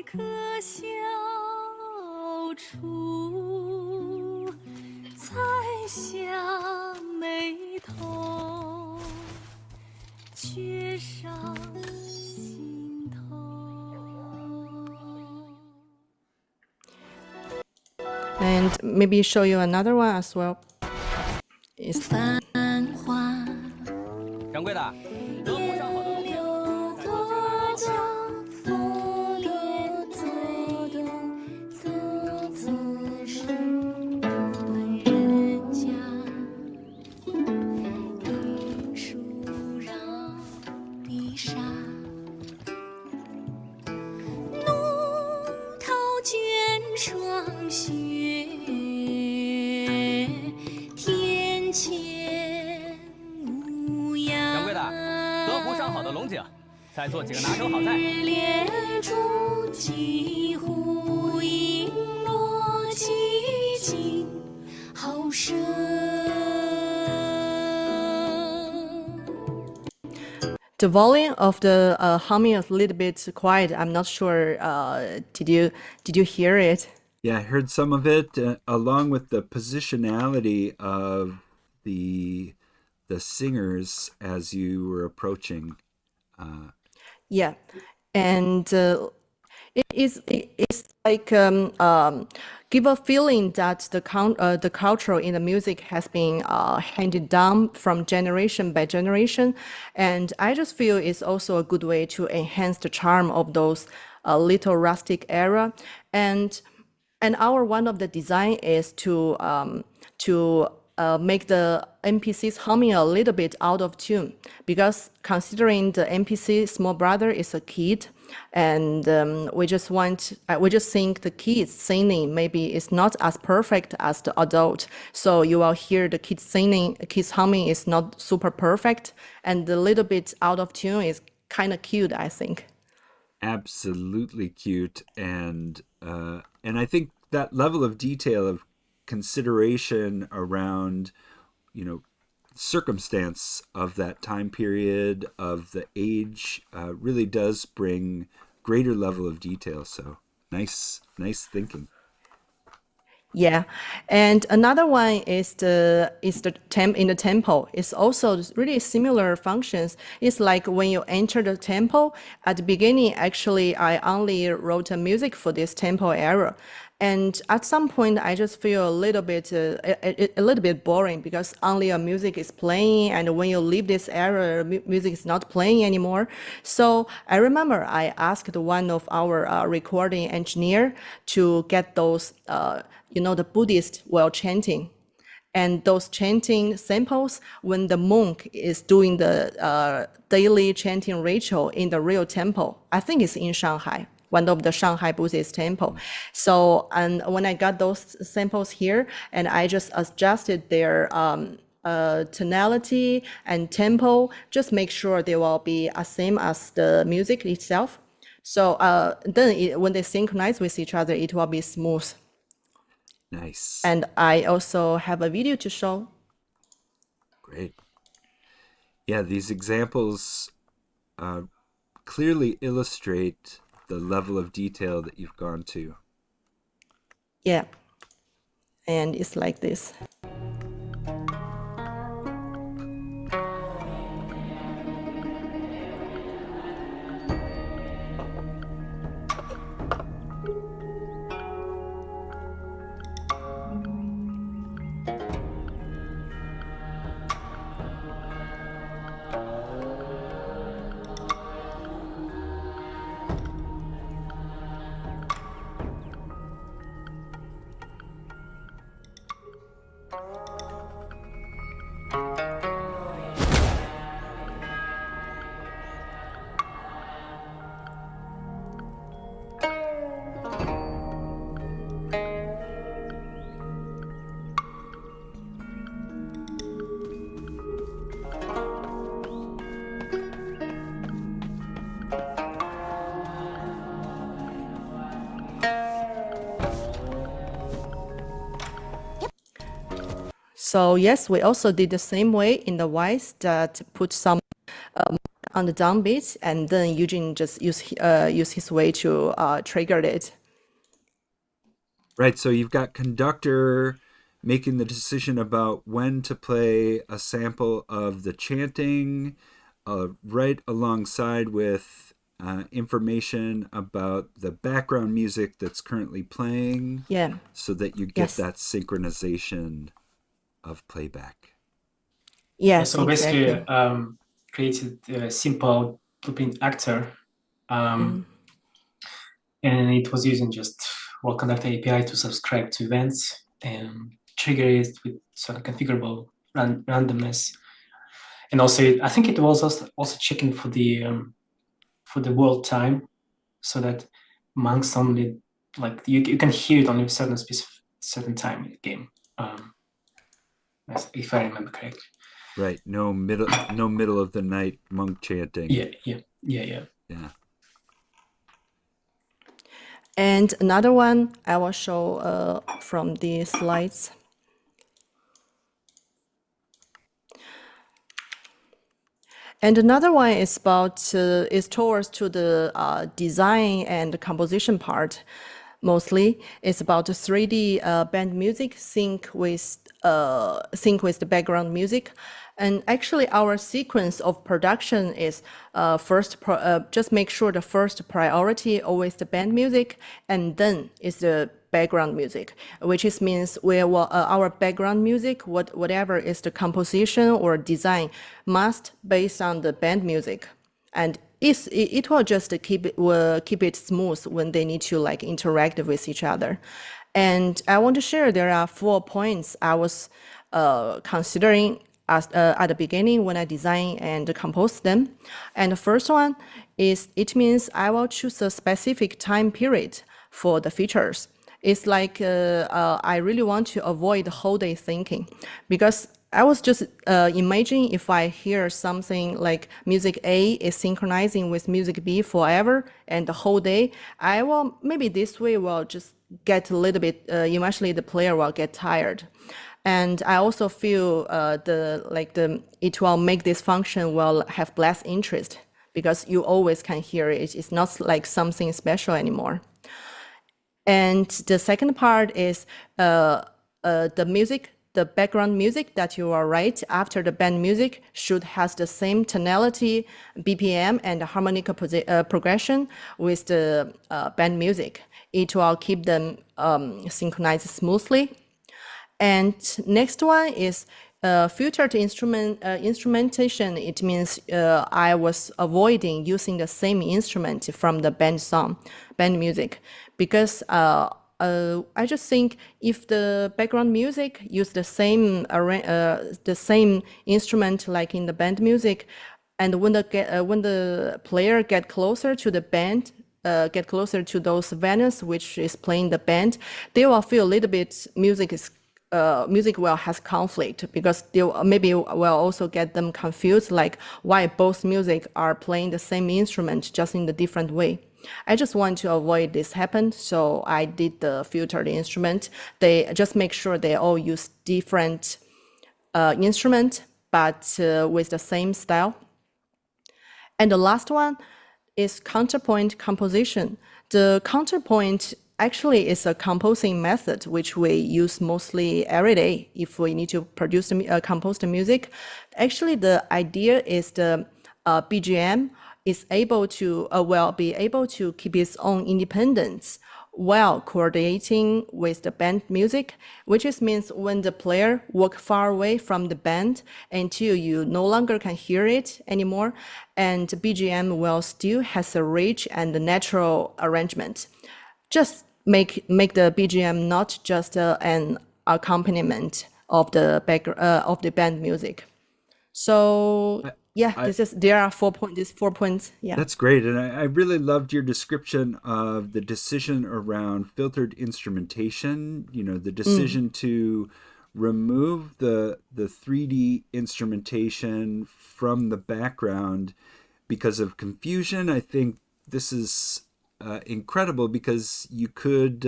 可消除，才下眉头，却上心头。And maybe show you another one as well. It's 繁华掌柜的，德湖上好的龙井，流多久？风帘醉动，自是问人家。云树绕碧沙，怒涛卷霜雪，天堑无涯。掌柜的，德湖上好的龙井，再做几个拿手好菜。日列珠玑，忽影落寂静，好生。the volume of the humming is a little bit quiet. I'm not sure. Did you hear it? Yeah, I heard some of it, along with the positionality of the singers as you were approaching. Yeah, and it's like give a feeling that the culture in the music has been handed down from generation by generation, and I just feel it's also a good way to enhance the charm of those little rustic era, and our one of the design is to make the NPCs humming a little bit out of tune, because considering the NPC small brother is a kid, and we just think the kids singing maybe is not as perfect as the adult. So you will hear the kids singing, kids humming is not super perfect, and the little bit out of tune is kind of cute, I think. Absolutely cute, and I think that level of detail of consideration around, circumstance of that time period, of the age, really does bring greater level of detail. So nice thinking. Yeah, and another one is the in the temple. It's also really similar functions. It's like when you enter the temple at the beginning. Actually, I only wrote a music for this temple era, and at some point I just feel a little bit boring, because only a music is playing, and when you leave this era, music is not playing anymore. So I remember I asked one of our recording engineer to get those. The Buddhist while chanting, and those chanting samples when the monk is doing the daily chanting ritual in the real temple. I think it's in Shanghai, one of the Shanghai Buddhist temple. So, and when I got those samples here, and I just adjusted their tonality and tempo, just make sure they will be the same as the music itself. So then when they synchronize with each other, it will be smooth. Nice. And I also have a video to show. Great. Yeah, these examples clearly illustrate the level of detail that you've gone to. Yeah. And it's like this. So yes, we also did the same way in the Wwise that put some on the downbeat, and then Eugene just use his way to trigger it. Right, so you've got conductor making the decision about when to play a sample of the chanting, right alongside with information about the background music that's currently playing. Yeah. So that you get that synchronization of playback. Yes, so exactly. basically, created a simple looping actor, and it was using just World Conductor API to subscribe to events and trigger it with sort of configurable randomness. And also, I think it was also checking for the world time, so that monks only, like you can hear it only a certain time in the game, if I remember correctly. Right, no middle of the night monk chanting. Yeah. And another one I will show from the slides. And another one is is towards to the design and composition part. Mostly, it's about the 3D band music sync with the background music. And actually, our sequence of production is just make sure the first priority always the band music, and then is the background music, which means our background music, whatever is the composition or design, must based on the band music, and it will just keep it smooth when they need to like interact with each other. And I want to share there are 4 points I was considering at the beginning when I design and compose them. And the first one is it means I will choose a specific time period for the features. It's like I really want to avoid the whole day thinking, because I was just imagining if I hear something like music A is synchronizing with music B forever and the whole day, I will maybe this way will just get a little bit, eventually the player will get tired. And I also feel it will make this function will have less interest, because you always can hear it. It's not like something special anymore. And the second part is the music, the background music that you will write after the band music should have the same tonality, BPM, and harmonic progression with the band music. It will keep them synchronized smoothly. And next one is filtered instrumentation. It means I was avoiding using the same instrument from the band music, because I just think if the background music use the same instrument like in the band music, and when the player get closer to the band, get closer to those venues which is playing the band, they will feel a little bit music will has conflict, because they maybe will also get them confused, like why both music are playing the same instrument just in a different way. I just want to avoid this happen, so I did the filtered instrument. They just make sure they all use different instrument, but with the same style. And the last one is counterpoint composition. The counterpoint actually is a composing method which we use mostly every day if we need to compose the music. Actually, the idea is the BGM is able to be able to keep its own independence while coordinating with the band music, which means when the player walk far away from the band until you no longer can hear it anymore, and BGM will still has a rich and natural arrangement. Just make the BGM not just an accompaniment of the of the band music. So yeah, there are 4 points. These 4 points. Yeah. That's great. And I really loved your description of the decision around filtered instrumentation, the decision to remove the 3D instrumentation from the background because of confusion. I think this is incredible because you could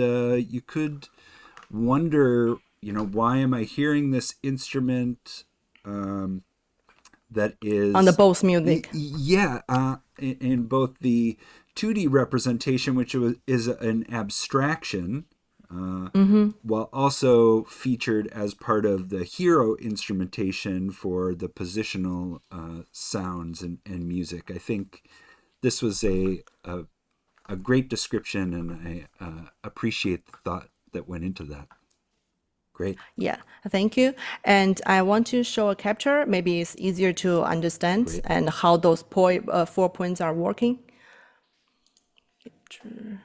wonder, why am I hearing this instrument that is On the both music. In both the 2D representation, which is an abstraction, while also featured as part of the hero instrumentation for the positional sounds and music. I think this was a great description, and I appreciate the thought that went into that. Great. Yeah, thank you. And I want to show a capture. Maybe it's easier to understand and how those 4 points are working. Capture.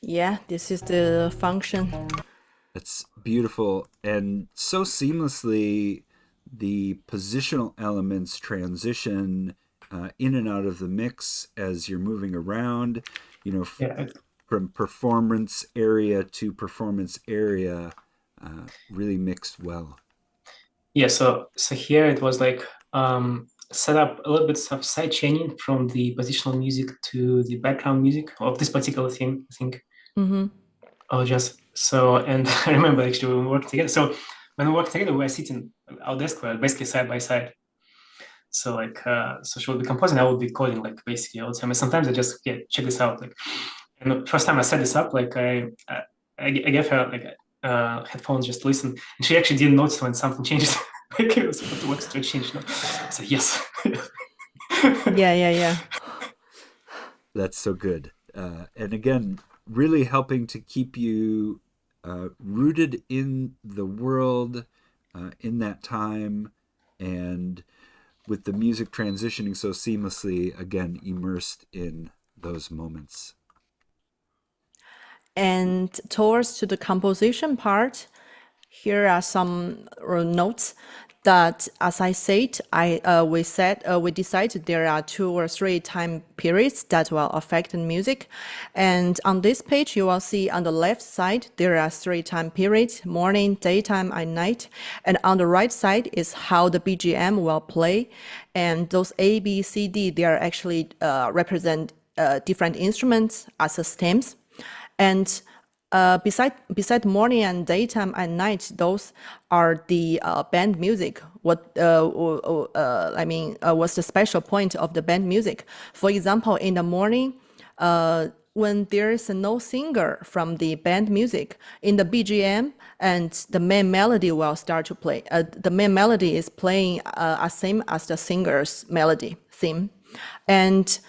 Yeah, this is the function. It's beautiful, and so seamlessly the positional elements transition in and out of the mix as you're moving around, from performance area to performance area, really mixed well. Yeah, so here it was like set up a little bit of side chaining from the positional music to the background music of this particular thing, I think. Just so, and I remember actually when we worked together. So when we worked together, we were sitting our desk were basically side by side. So like, so she would be composing, I would be coding like basically all the time. And sometimes I just check this out. Like, and the first time I set this up, like I gave her like headphones just to listen, and she actually didn't notice when something changes. Like it was what's to change. So yes. Yeah. That's so good. And again, really helping to keep you rooted in the world, in that time, and with the music transitioning so seamlessly, again, immersed in those moments. And towards to the composition part, here are some notes that, as I said, we decided there are 2 or 3 time periods that will affect the music. And on this page, you will see on the left side, there are 3 time periods: morning, daytime, and night. And on the right side is how the BGM will play. And those A, B, C, D, they are actually represent different instruments as stems. And beside morning and daytime and night, those are the band music. What's the special point of the band music? For example, in the morning, when there is no singer from the band music in the BGM, and the main melody will start to play. The main melody is playing same as the singer's melody theme, and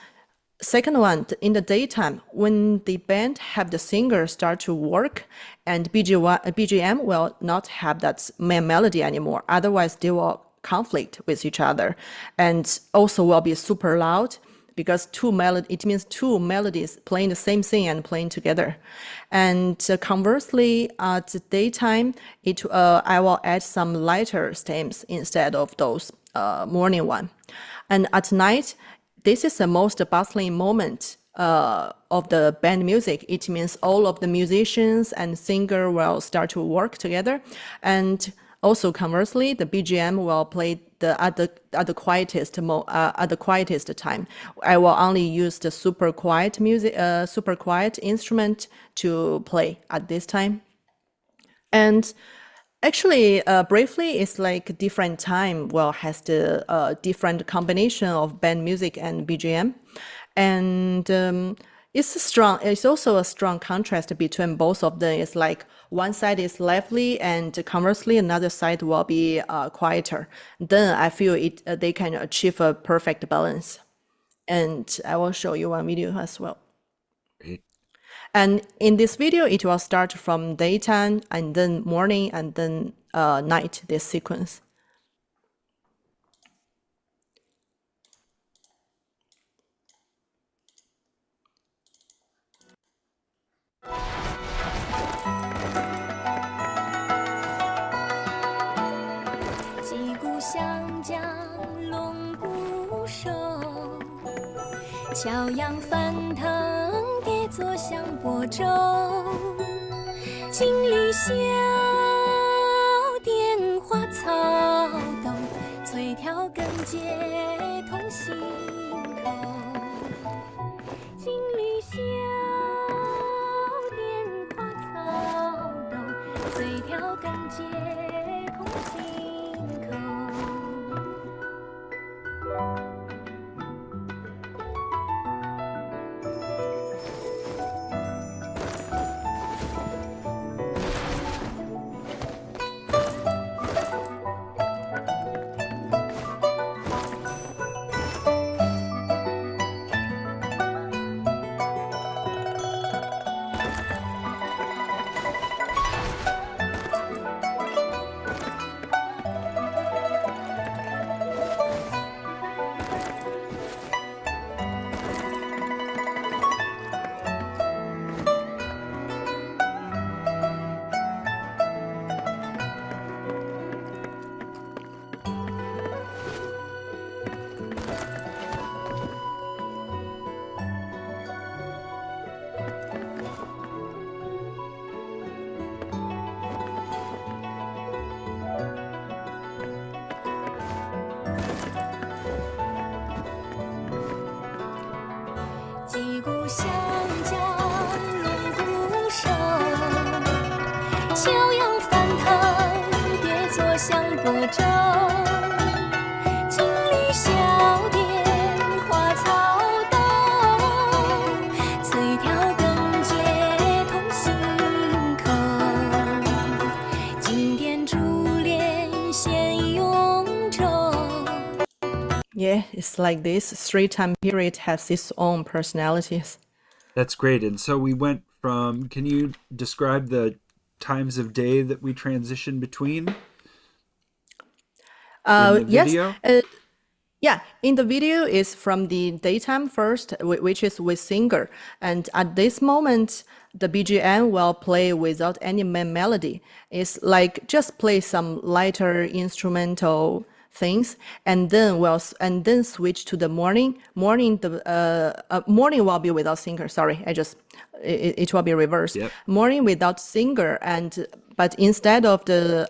second one, in the daytime, when the band have the singer start to work, and BGM will not have that main melody anymore. Otherwise, they will conflict with each other, and also will be super loud because it means two melodies playing the same thing and playing together. And conversely, at daytime, I will add some lighter stems instead of those morning one. And at night, this is the most bustling moment of the band music. It means all of the musicians and singer will start to work together, and also conversely, the BGM will play at the quietest time. I will only use the super quiet instrument to play at this time. And actually, briefly, it's like different time has the different combination of band music and BGM, and it's also a strong contrast between both of them. It's like one side is lively, and conversely, another side will be quieter. Then I feel they can achieve a perfect balance, and I will show you one video as well. Great. And in this video, it will start from daytime, and then morning, and then night, this sequence. Yeah, it's like this. 3 time period has its own personalities. That's great. And so we went from, can you describe the times of day that we transition between? Yes. Video? Yeah, in the video is from the daytime first, which is with singer. And at this moment, the BGM will play without any main melody. It's like just play some lighter instrumental things, and then switch to the morning. Morning will be without singer. Sorry, it will be reversed. Yep. Morning without singer, but instead of the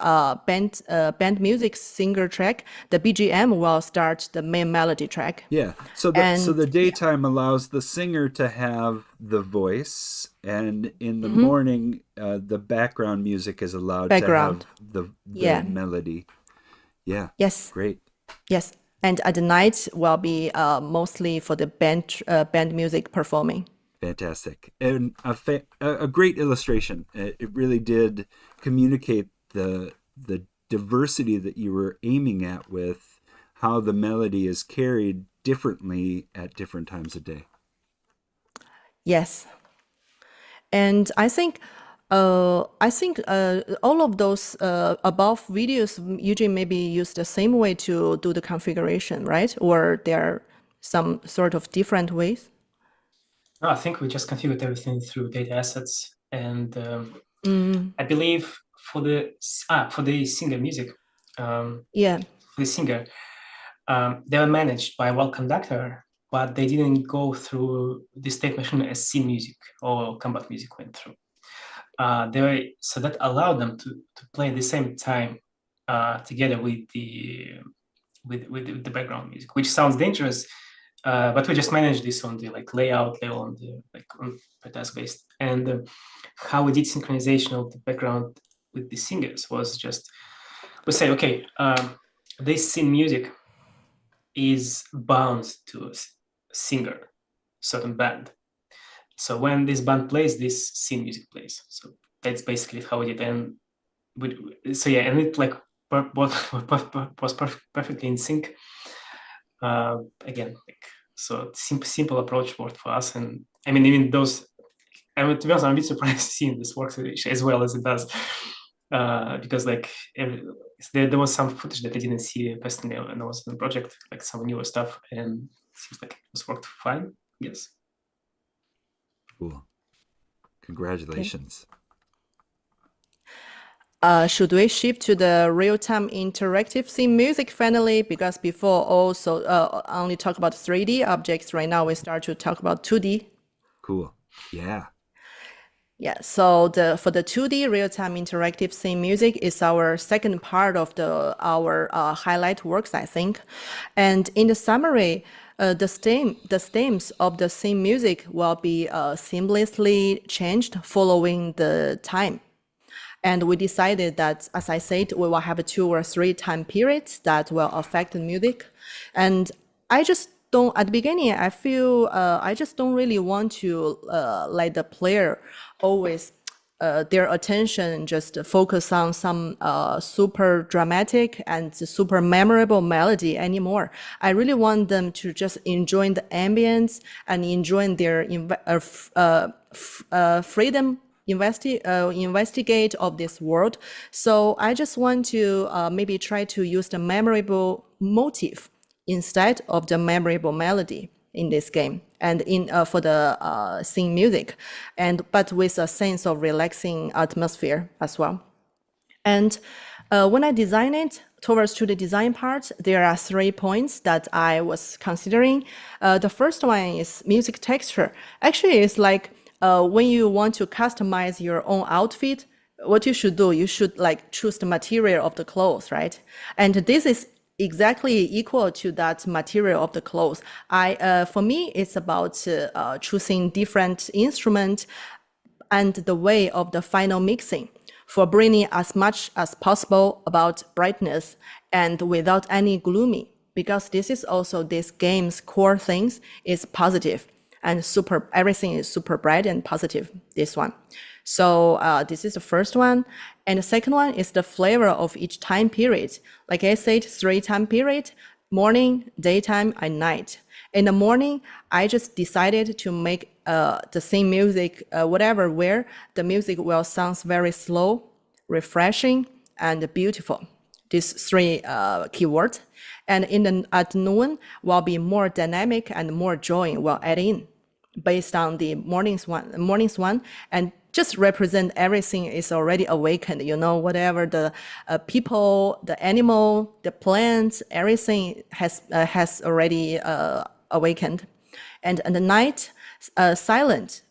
band music singer track, the BGM will start the main melody track. Yeah. So the daytime allows the singer to have the voice, and in the morning, the background music is allowed to have the melody. Yeah. Yes. Great. Yes. And at the night will be mostly for the band music performing. Fantastic. And a great illustration. It really did communicate the diversity that you were aiming at with how the melody is carried differently at different times of day. Yes. And I think all of those above videos, Eugene maybe use the same way to do the configuration, right? Or they're some sort of different ways? No, I think we just configured everything through data assets, and I believe for the singer music, Yeah. for the singer, they were managed by a well conductor, but they didn't go through the state machine as scene music or combat music went through. So that allowed them to play at the same time together with the background music, which sounds dangerous, but we just managed this on the like layout level, on the like on task based, and how we did synchronization of the background with the singers was just we say, okay, this scene music is bound to a singer, certain band. So when this band plays, this scene music plays. So that's basically how we did. And so yeah, and it like was perfectly in sync. Again, like, so simple approach worked for us. And I mean, even those, I mean, to be honest, I'm a bit surprised seeing this works as well as it does. Because like there was some footage that I didn't see personally when I was in the project, like some newer stuff, and it seems like it was worked fine. Yes. Cool. Congratulations. Should we shift to the real-time interactive scene music finally? Because before also only talk about 3D objects. Right now we start to talk about 2D. Cool. Yeah. Yeah, so for the 2D real-time interactive scene music is our second part of our highlight works, I think. And in the summary, the stems of the scene music will be seamlessly changed following the time. And we decided that, as I said, we will have 2 or 3 time periods that will affect the music. And I just don't, at the beginning, I feel I just don't really want to let the player always their attention just focus on some super dramatic and super memorable melody anymore. I really want them to just enjoy the ambience and enjoy their freedom investigate of this world. So I just want to maybe try to use the memorable motif instead of the memorable melody in this game, and in for the scene music, but with a sense of relaxing atmosphere as well. And when I design it towards to the design part, there are 3 points that I was considering. The first one is music texture. Actually, it's like when you want to customize your own outfit, what you should do, you should like choose the material of the clothes, right? And this is exactly equal to that material of the clothes. For me, it's about choosing different instruments and the way of the final mixing for bringing as much as possible about brightness and without any gloomy, because this is also this game's core things is positive and everything is super bright and positive, this one. So this is the first one. And the second one is the flavor of each time period. Like I said, 3 time period, morning, daytime, and night. In the morning, I just decided to make the same music, where the music will sound very slow, refreshing, and beautiful. These 3 keywords. And at noon will be more dynamic and more joy will add in based on the morning's one, and just represent everything is already awakened, whatever the people, the animal, the plants, everything has already awakened. And the night,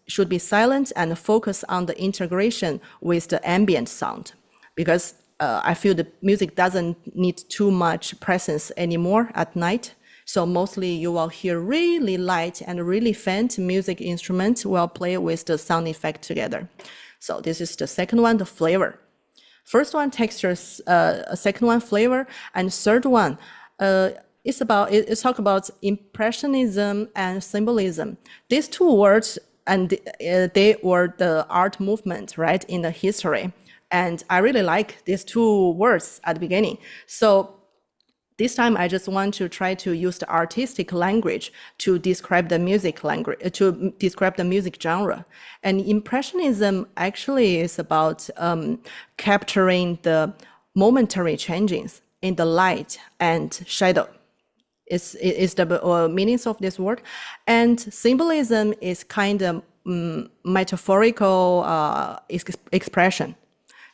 should be silent and focus on the integration with the ambient sound, because I feel the music doesn't need too much presence anymore at night. So mostly you will hear really light and really faint music instruments will play with the sound effect together. So this is the second one, the flavor. First one, textures, second one, flavor, and third one, it's talk about impressionism and symbolism. These 2 words, and they were the art movement, right, in the history. And I really like these 2 words at the beginning. So this time, I just want to try to use the artistic language to describe the music genre. And impressionism actually is about capturing the momentary changes in the light and shadow. is the meanings of this word, and symbolism is kind of metaphorical expression.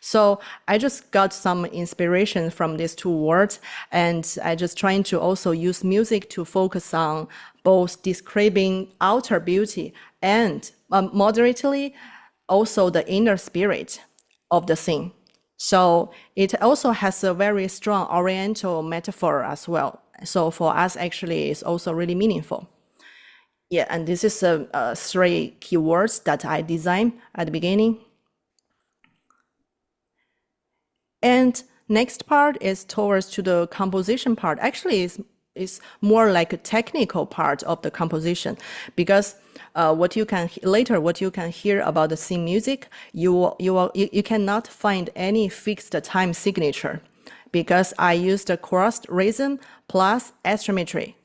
So I just got some inspiration from these two words, and I just trying to also use music to focus on both describing outer beauty and moderately also the inner spirit of the scene. So it also has a very strong oriental metaphor as well. So for us, actually, it's also really meaningful. Yeah, and this is 3 keywords that I designed at the beginning. And next part is towards to the composition part. Actually, it's more like a technical part of the composition, because what you can hear about the scene music, you cannot find any fixed time signature, because I used the crossed rhythm plus asymmetry.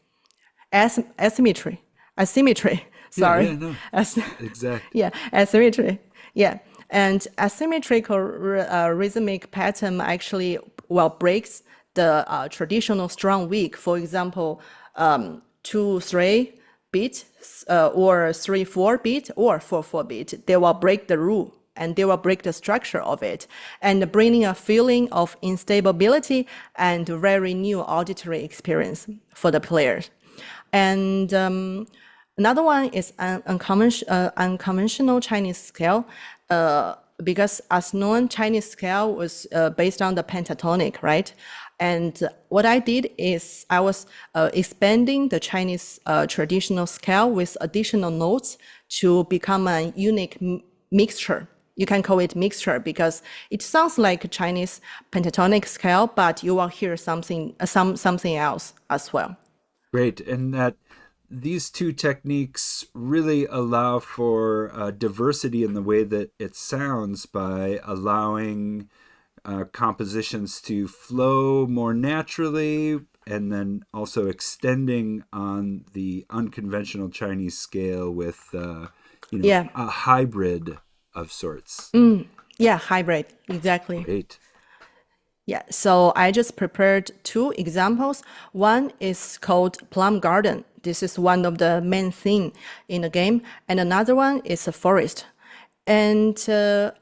Sorry. Yeah, no. Exactly. Yeah, asymmetry. Yeah, and asymmetrical rhythmic pattern actually breaks the traditional strong weak. For example, 2/3 beat or 3/4 beat or 4/4 beat. They will break the rule and they will break the structure of it, and bringing a feeling of instability and very new auditory experience for the players. And another one is unconventional Chinese scale, because as known, Chinese scale was based on the pentatonic, right? And what I did is I was expanding the Chinese traditional scale with additional notes to become a unique mixture. You can call it mixture because it sounds like a Chinese pentatonic scale, but you will hear something else as well. Great. And that these two techniques really allow for diversity in the way that it sounds by allowing compositions to flow more naturally, and then also extending on the unconventional Chinese scale with a hybrid of sorts. Yeah, hybrid, exactly. Great. Yeah, so I just prepared 2 examples. One is called Plum Garden. This is one of the main theme in the game. And another one is a forest. And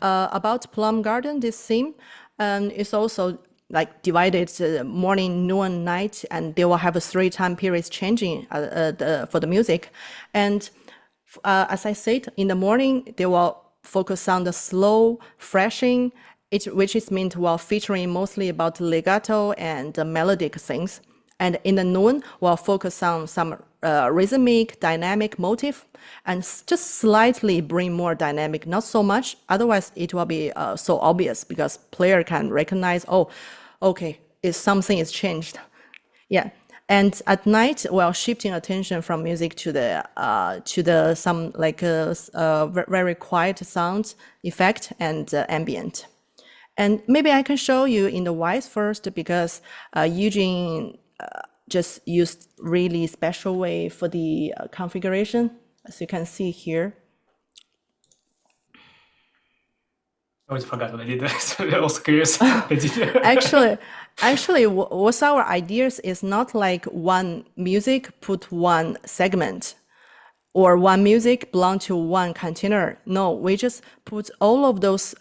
about Plum Garden, this theme is also like divided morning, noon, night, and they will have a 3 time periods changing for the music. And as I said, in the morning, they will focus on the slow, freshing, which is meant while featuring mostly about legato and melodic things. And in the noon, we'll focus on some rhythmic, dynamic motif, and just slightly bring more dynamic, not so much. Otherwise, it will be so obvious because player can recognize, oh, okay, something is changed. Yeah. And at night, while shifting attention from music to the some like very quiet sound effect and ambient. And maybe I can show you in the Wwise first, because Eugene just used really special way for the configuration, as you can see here. I always forgot what I did. So I'm also curious. Actually, what's our ideas is not like one music put one segment or one music belong to one container. No, we just put all of those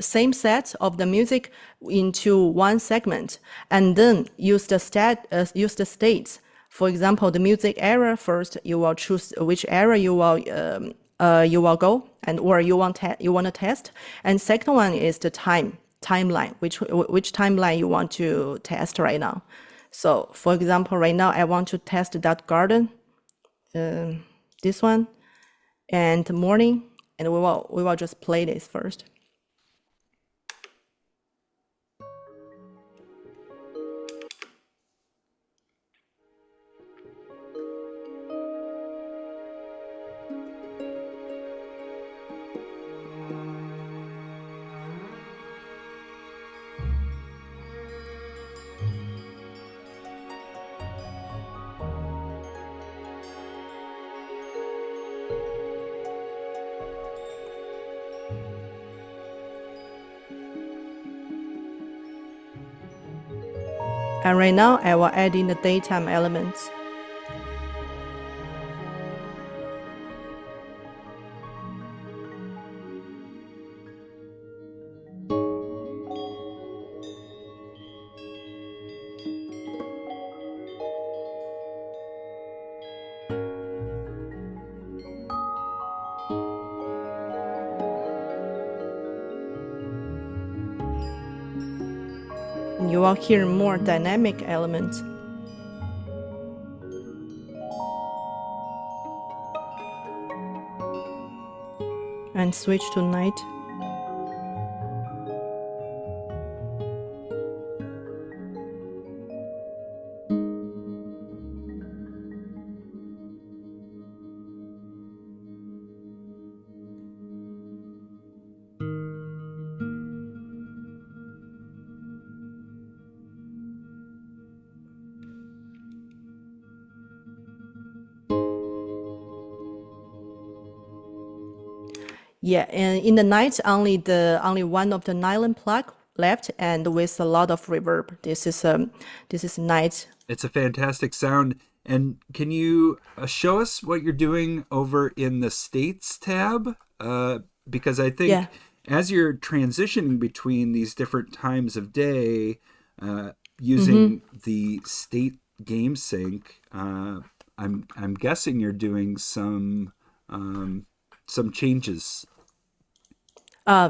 same set of the music into one segment, and then use the states. For example, the music area first, you will choose which area you will go and or you want to test, and second one is the timeline, which timeline you want to test right now. So, for example, right now I want to test that garden, this one, and morning, and we will just play this first. And right now, I will add in the daytime elements. You will hear more dynamic elements. And switch to night. Yeah, and in the night, only one of the nylon plug left, and with a lot of reverb. This is night. It's a fantastic sound. And can you show us what you're doing over in the States tab? Because I think as you're transitioning between these different times of day, using the state game sync, I'm guessing you're doing some changes.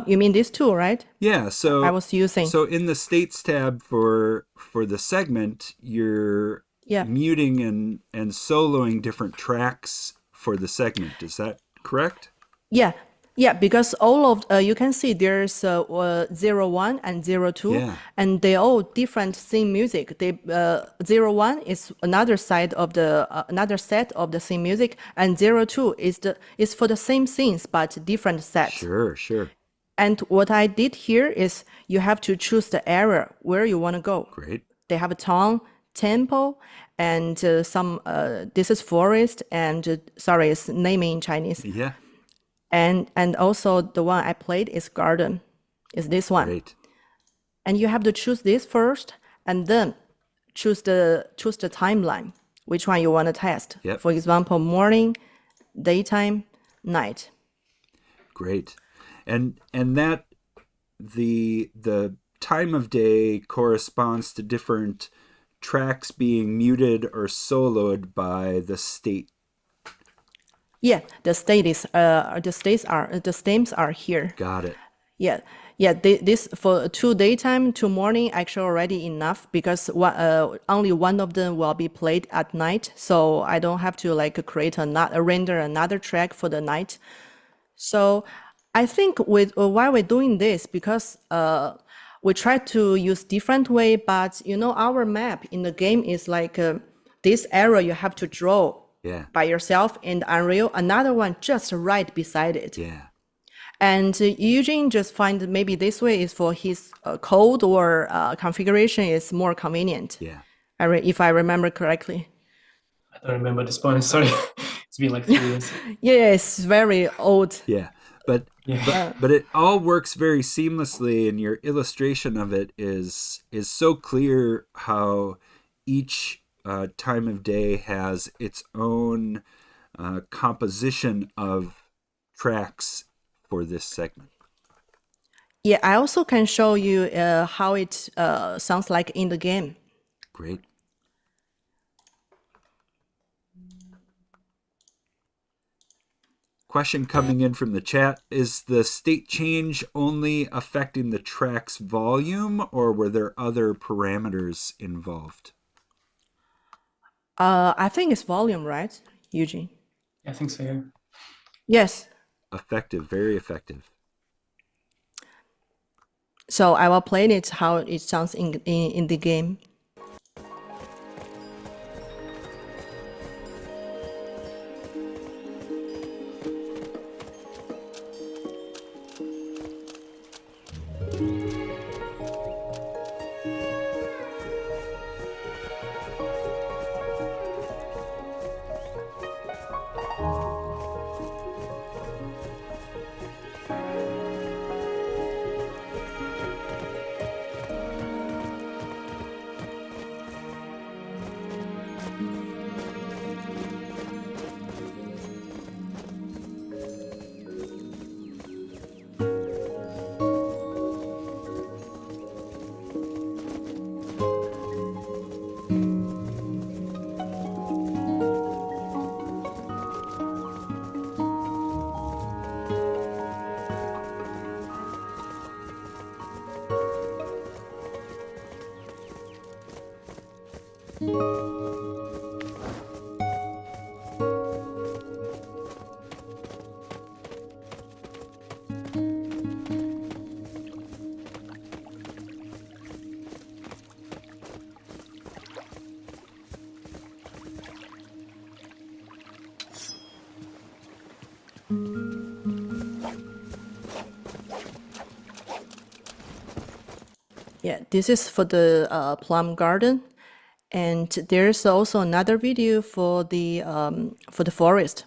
You mean these two, right? Yeah, so I was using. So in the States tab for the segment, you're muting and soloing different tracks for the segment. Is that correct? Yeah, because all of you can see there's 01 and 02, and they all different theme music. They 01 is another side of the another set of the theme music, and 02 is for the same things but different set. Sure. And what I did here is you have to choose the area where you want to go. Great. They have a tone, tempo, and some. This is forest, and sorry, it's naming in Chinese. Yeah. And also the one I played is garden, is this one. Great. And you have to choose this first, and then choose the timeline, which one you want to test. Yep. For example, morning, daytime, night. Great. And that the time of day corresponds to different tracks being muted or soloed by the state. Yeah, the stems are here. Got it. Yeah. This for 2 daytime, 2 morning actually already enough, because only one of them will be played at night, so I don't have to render another track for the night. So I think why we're doing this, because we try to use different way, but our map in the game is like this area you have to draw by yourself in Unreal, another one just right beside it. Yeah. And Eugene just find maybe this way is for his code or configuration is more convenient. Yeah. If I remember correctly. I don't remember this point. Sorry, it's been like 3 years. Yeah, it's very old. Yeah. But it all works very seamlessly, and your illustration of it is so clear how each time of day has its own composition of tracks for this segment. Yeah, I also can show you how it sounds like in the game. Great. Question coming in from the chat: is the state change only affecting the track's volume, or were there other parameters involved? I think it's volume, right, Eugene? Yeah, I think so, yeah. Yes. Effective, very effective. So I will play it how it sounds in the game. Yeah, this is for the plum garden, and there's also another video for the forest.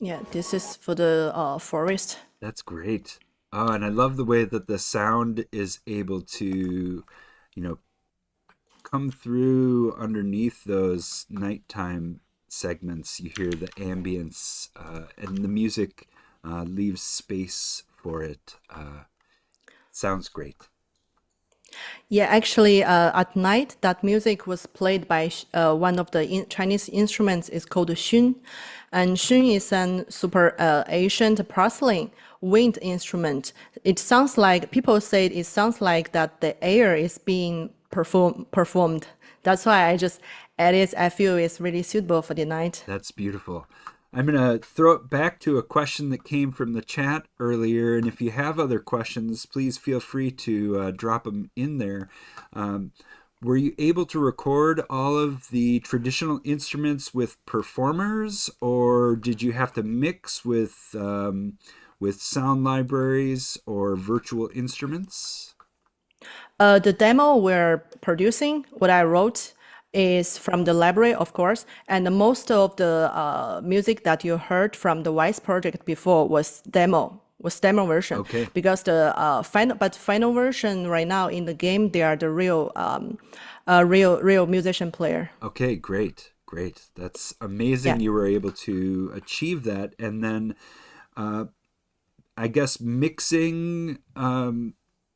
Yeah, this is for the forest. That's great. Oh, and I love the way that the sound is able to, come through underneath those nighttime segments. You hear the ambience, and the music leaves space for it. Sounds great. Yeah, actually, at night, that music was played by one of the Chinese instruments. It's called shun, and shun is an super ancient porcelain wind instrument. It sounds like, people say it sounds like that the air is being performed. That's why I just added. I feel it's really suitable for the night. That's beautiful. I'm going to throw it back to a question that came from the chat earlier. And if you have other questions, please feel free to drop them in there. Were you able to record all of the traditional instruments with performers, or did you have to mix with sound libraries or virtual instruments? The demo we're producing, what I wrote, is from the library, of course, and most of the music that you heard from the Wwise project before was demo version. Okay. Because the final version right now in the game, they are the real musician player. Okay, great. That's amazing. Yeah. You were able to achieve that, and then I guess mixing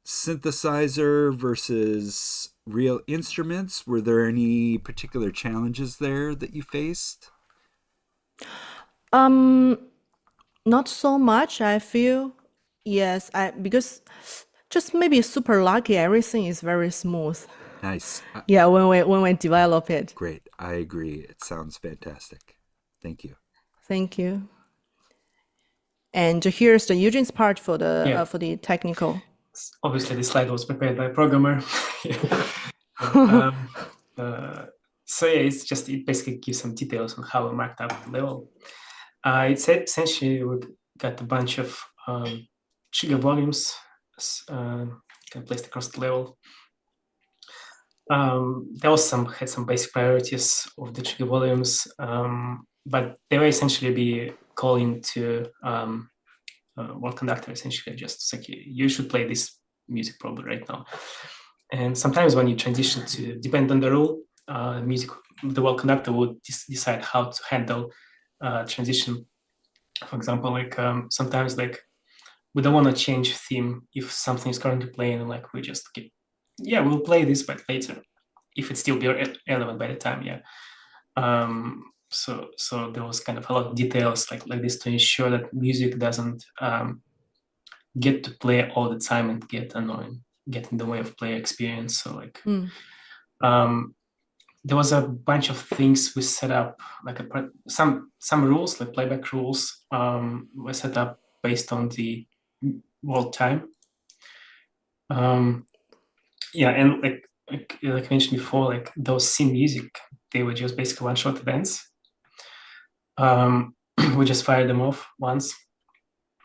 synthesizer versus real instruments, were there any particular challenges there that you faced? Not so much, I feel. Yes, because just maybe super lucky, everything is very smooth. Nice. Yeah, when we develop it. Great. I agree. It sounds fantastic. Thank you. Thank you. And here's the Eugene's part for the technical. Obviously, the slide was prepared by a programmer. So yeah, it basically gives some details on how we marked up the level. It's essentially we got a bunch of trigger volumes placed across the level. There was had some basic priorities of the trigger volumes, but they will essentially be calling to world conductor, essentially just like, you should play this music probably right now. And sometimes when you transition to depend on the rule, the world conductor would decide how to handle transition. For example, like sometimes like we don't want to change theme if something is currently playing, like we just keep, yeah, we'll play this, but later, if it still be relevant by the time, yeah. So there was kind of a lot of details like this to ensure that music doesn't get to play all the time and get annoying, get in the way of player experience. So like, there was a bunch of things we set up, like some rules, like playback rules, were set up based on the world time. Yeah, and like I mentioned before, like those scene music, they were just basically one-shot events. We just fire them off once.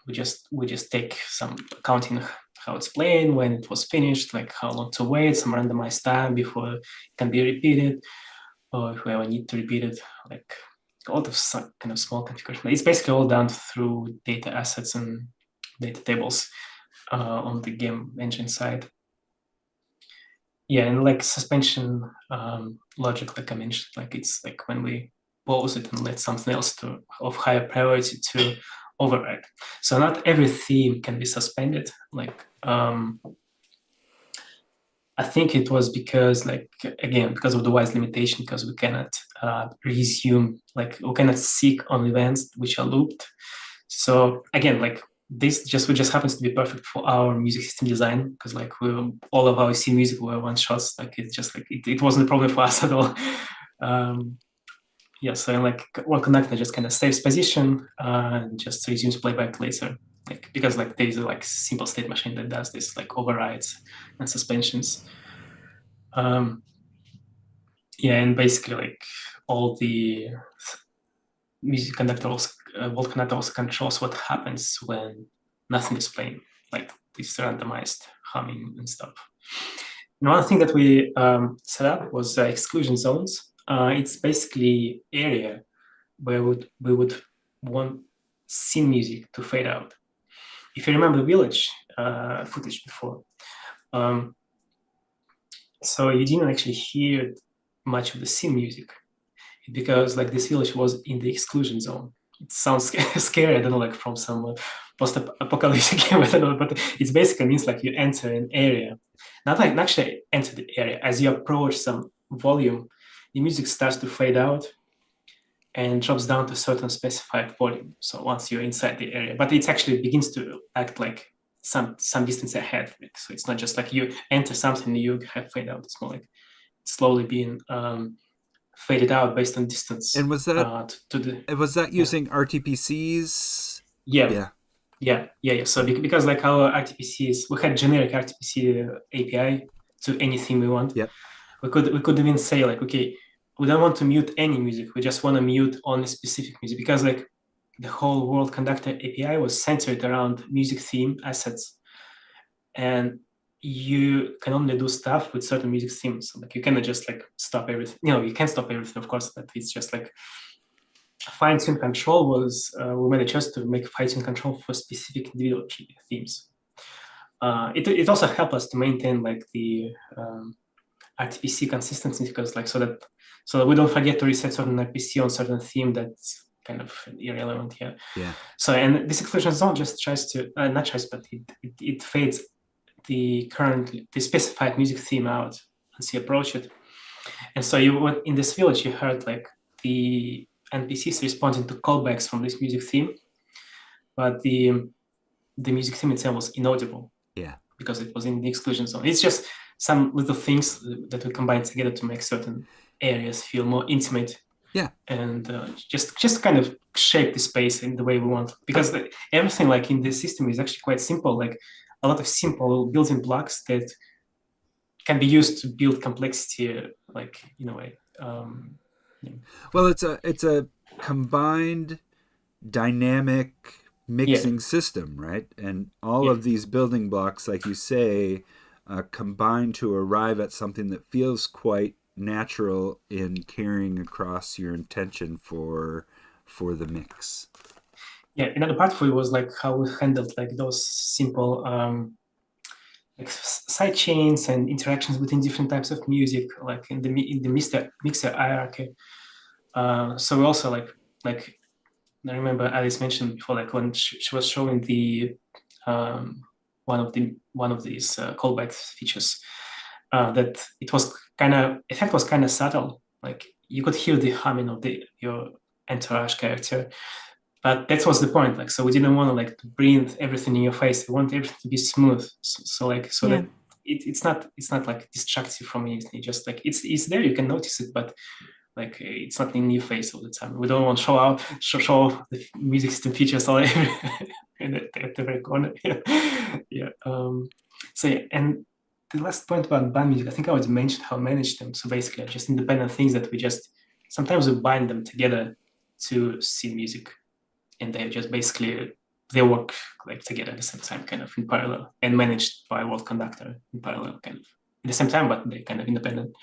We just take some counting how it's playing, when it was finished, like how long to wait, some randomized time before it can be repeated, or if we ever need to repeat it, like a lot of kind of small configuration. It's basically all done through data assets and data tables on the game engine side. Yeah, and like suspension logic, like I mentioned, like it's like when we pause it and let something else of higher priority to override. So not every theme can be suspended. Like I think it was because, like, again, because of the Wwise limitation, because we cannot resume, like we cannot seek on events which are looped. So again, like this just happens to be perfect for our music system design, because like all of our scene music were one shots. Like it's just like it wasn't a problem for us at all. Yeah, so like one connector just kind of saves position and just resumes playback later. Like because like there is a like simple state machine that does this, like overrides and suspensions. Yeah, and basically like all the music conductor also, world conductor also controls what happens when nothing is playing, like this randomized humming and stuff. And one thing that we set up was exclusion zones. It's basically area where we would want scene music to fade out. If you remember Village footage before, so you didn't actually hear much of the scene music because like this village was in the exclusion zone. It sounds scary, I don't know, like from some post-apocalyptic game, I don't know, but it basically means like you enter an area, not actually enter the area. As you approach some volume, the music starts to fade out and drops down to a certain specified volume. So once you're inside the area, but it actually begins to act like some distance ahead. So it's not just like you enter something, you have fade out. It's more like it's slowly being faded out based on distance. And was that was that yeah. using RTPCs? Yeah. So because like our RTPCs, we had generic RTPC API to anything we want. Yep. We could even say like, okay, we don't want to mute any music. We just want to mute only specific music, because like the whole World Conductor API was centered around music theme assets, and you can only do stuff with certain music themes. So, like you cannot just like stop everything. You can stop everything, of course, but it's just like fine-tune control was, we made a choice to make fine-tune control for specific individual themes. It also helped us to maintain like the RTPC consistency, because like so that we don't forget to reset certain RTPC on certain theme that's kind of irrelevant here. Yeah. So, and this exclusion zone just tries to not tries, but it fades the specified music theme out as you approach it. And so you in this village you heard like the NPCs responding to callbacks from this music theme, but the music theme itself was inaudible. Yeah. Because it was in the exclusion zone. It's just some little things that we combine together to make certain areas feel more intimate. Yeah. And just kind of shape the space in the way we want. Because everything like in this system is actually quite simple. Like a lot of simple building blocks that can be used to build complexity, like in a way. Yeah. Well, it's a combined dynamic mixing system, right? And all of these building blocks, like you say, combine to arrive at something that feels quite natural in carrying across your intention for the mix. Yeah, another part for it was like how we handled like those simple like side chains and interactions between different types of music, like in the mixer hierarchy. So we also like I remember Alice mentioned before, like when she was showing the one of these callback features. That it was kind of effect was kind of subtle. Like you could hear the humming of your entourage character, but that was the point. Like, so we didn't want to like breathe everything in your face. We want everything to be smooth. So that it's not like distractive from anything. It's just like it's there. You can notice it, but like it's not in your face all the time. We don't want to show off the music system features all at the very corner. Yeah. So yeah, and the last point about band music, I think I already mentioned how I manage them. So basically, just independent things that we just sometimes we bind them together to see music, and they just basically they work like together at the same time, kind of in parallel, and managed by World Conductor in parallel, kind of at the same time, but they're kind of independent.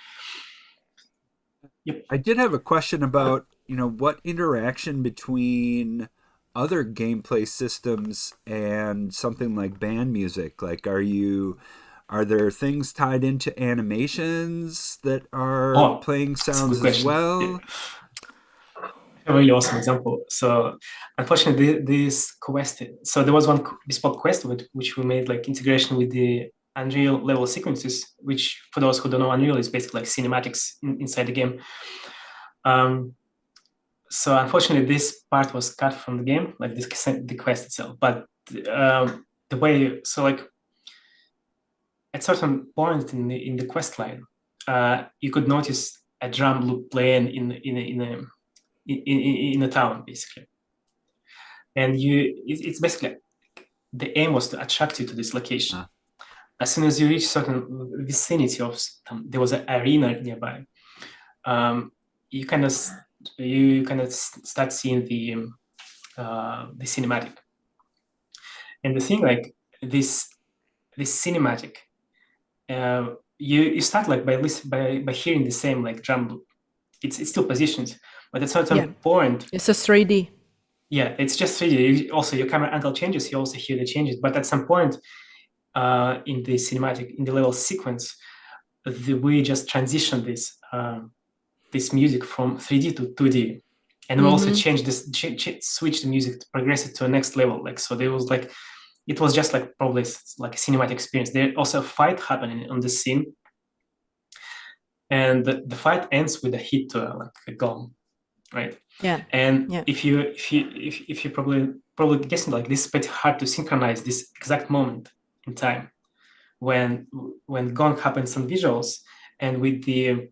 Yep. I did have a question about, what interaction between other gameplay systems and something like band music. Like, are there things tied into animations that are playing sounds as well? Yeah. A really awesome example. So unfortunately, this quest, so there was one bespoke quest which we made like integration with the Unreal level sequences, which for those who don't know, Unreal is basically like cinematics inside the game. So unfortunately, this part was cut from the game, like the quest itself. But the way, so like at certain point in the quest line, you could notice a drum loop playing in a town, basically. And it's basically the aim was to attract you to this location. As soon as you reach certain vicinity of there was an arena nearby. You kind of start seeing the cinematic. And the thing, like this cinematic, you start like by hearing the same like drum loop. It's still positioned, but at a certain point, it's a 3D. Yeah, it's just 3D. Also, your camera angle changes. You also hear the changes, but at some point in the cinematic, in the level sequence, we just transition this music from 3D to 2D, and we also changed this, switch the music to progress it to a next level. Like, so there was like, it was just like probably like a cinematic experience. There also a fight happening on the scene, and the fight ends with a hit to like a gong, right? Yeah. And if you probably guessing, like, this is pretty hard to synchronize this exact moment in time when gong happens on visuals and with the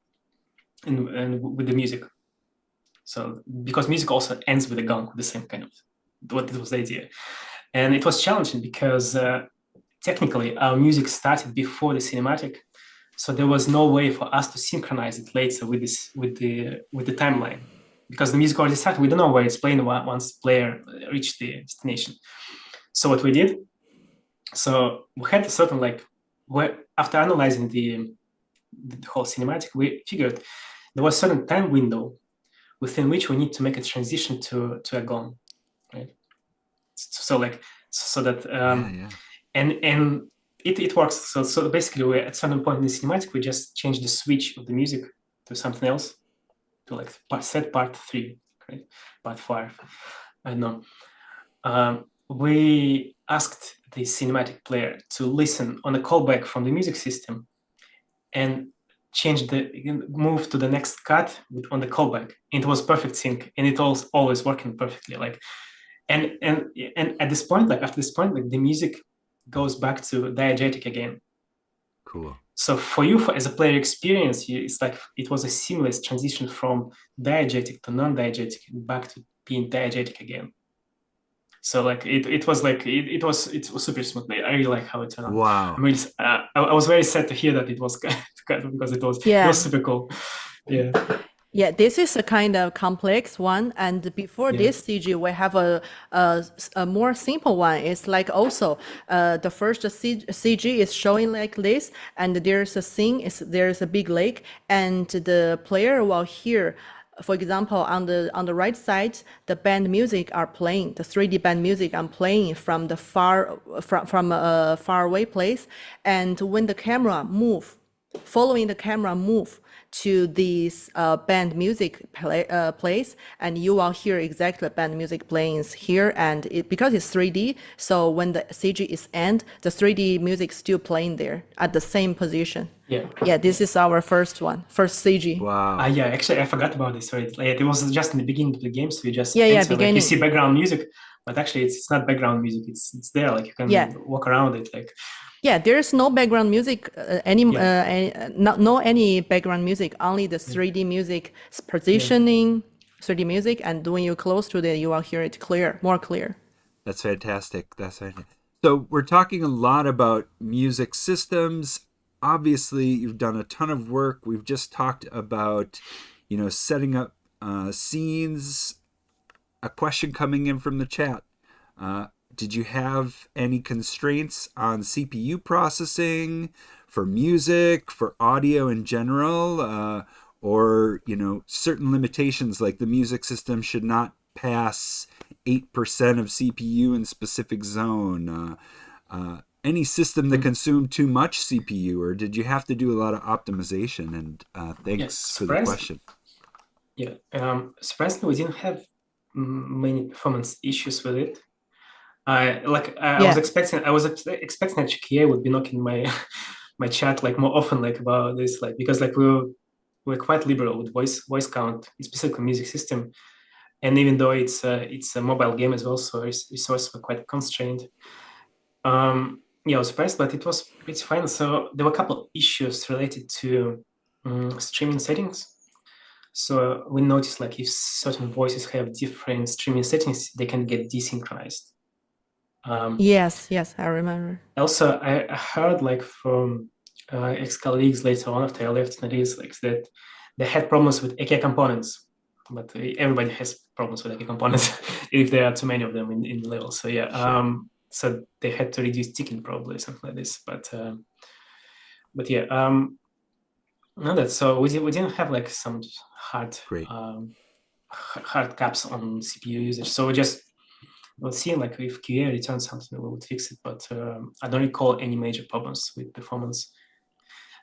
with the music. So because music also ends with a gong, the same kind of what was the idea. And it was challenging because technically our music started before the cinematic, so there was no way for us to synchronize it later with the timeline, because the music already started. We don't know where it's playing once the player reached the destination. So what we did, so we had a certain like, where after analyzing the whole cinematic, we figured there was a certain time window within which we need to make a transition to a gong, right? So that and it works. So basically, we at some point in the cinematic, we just change the switch of the music to something else, to like set part 3, right? Part 5, I don't know. We asked the cinematic player to listen on a callback from the music system and move to the next cut on the callback. It was perfect sync, and it was always working perfectly. Like, and at this point, like after this point, like the music goes back to diegetic again. Cool. So for you, as a player experience, it's like it was a seamless transition from diegetic to non-diegetic back to being diegetic again. So like it was super smooth. I really like how it turned out. Wow. I mean, I was very sad to hear that it was because it was super cool. Yeah. Yeah, this is a kind of complex one, and before this CG, we have a more simple one. It's like also the first CG is showing like this, and there's a scene. There's a big lake, and the player will hear, for example, on the right side, the band music are playing. The 3D band music are playing from the from a far away place, and when the camera move following the camera move to this band music plays, and you will hear exactly band music playing here. And because it's 3D, so when the CG is end, the 3D music still playing there at the same position. Yeah, this is our first CG. Wow. Yeah, actually, I forgot about this. Sorry, it was just in the beginning of the game, so you just enter, like, you see background music, but actually it's not background music. It's there, like you can walk around it, like. Yeah, there's no background music no any background music, only the 3D music positioning, 3D music, and when you're close to it, you will hear it more clear. That's fantastic. That's fantastic. So we're talking a lot about music systems. Obviously, you've done a ton of work. We've just talked about, setting up scenes. A question coming in from the chat. Did you have any constraints on CPU processing for music, for audio in general, or, certain limitations like the music system should not pass 8% of CPU in specific zone? Any system that consumed too much CPU, or did you have to do a lot of optimization? And thanks for the question. Yeah, surprisingly, we didn't have many performance issues with it. I was expecting that Qimei would be knocking my chat like more often, like about this, like, because like we're quite liberal with voice count, specifically music system, and even though it's a mobile game as well, so resources were quite constrained. I was surprised, but it was pretty fine. So there were a couple of issues related to streaming settings. So we noticed, like, if certain voices have different streaming settings, they can get desynchronized. Yes, I remember. Also, I heard, like, from ex-colleagues later on after I left Nariz, like, that they had problems with AK components, but everybody has problems with AK components if there are too many of them in the level. So yeah, so they had to reduce ticking probably, something like this. But yeah, no, that so we didn't have like some hard caps on CPU usage. So we'll see, like, if QA returns something, we would fix it. But I don't recall any major problems with performance.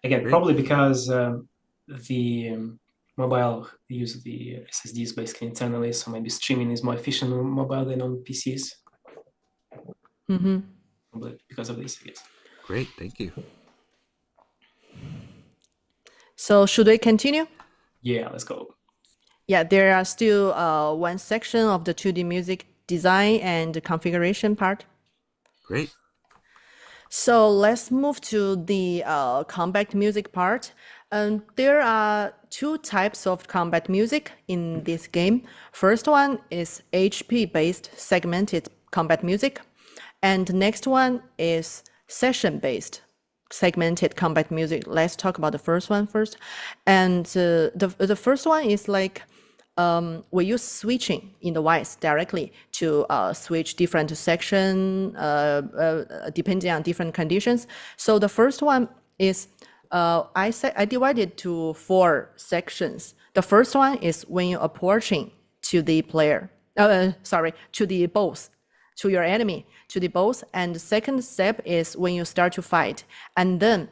Again, probably because the mobile use the SSDs basically internally, so maybe streaming is more efficient on mobile than on PCs. Probably because of this, I guess. Great, thank you. So should we continue? Yeah, let's go. Yeah, there are still one section of the 2D music design and configuration part. Great. So let's move to the combat music part. There are two types of combat music in this game. First one is HP-based segmented combat music. And the next one is session-based segmented combat music. Let's talk about the first one first. And the first one is like we use switching in the Wwise directly to switch different section depending on different conditions. So the first one is I divided to 4 sections. The first one is when you're approaching to the player, to the boss, to your enemy, to the boss. And the second step is when you start to fight. And then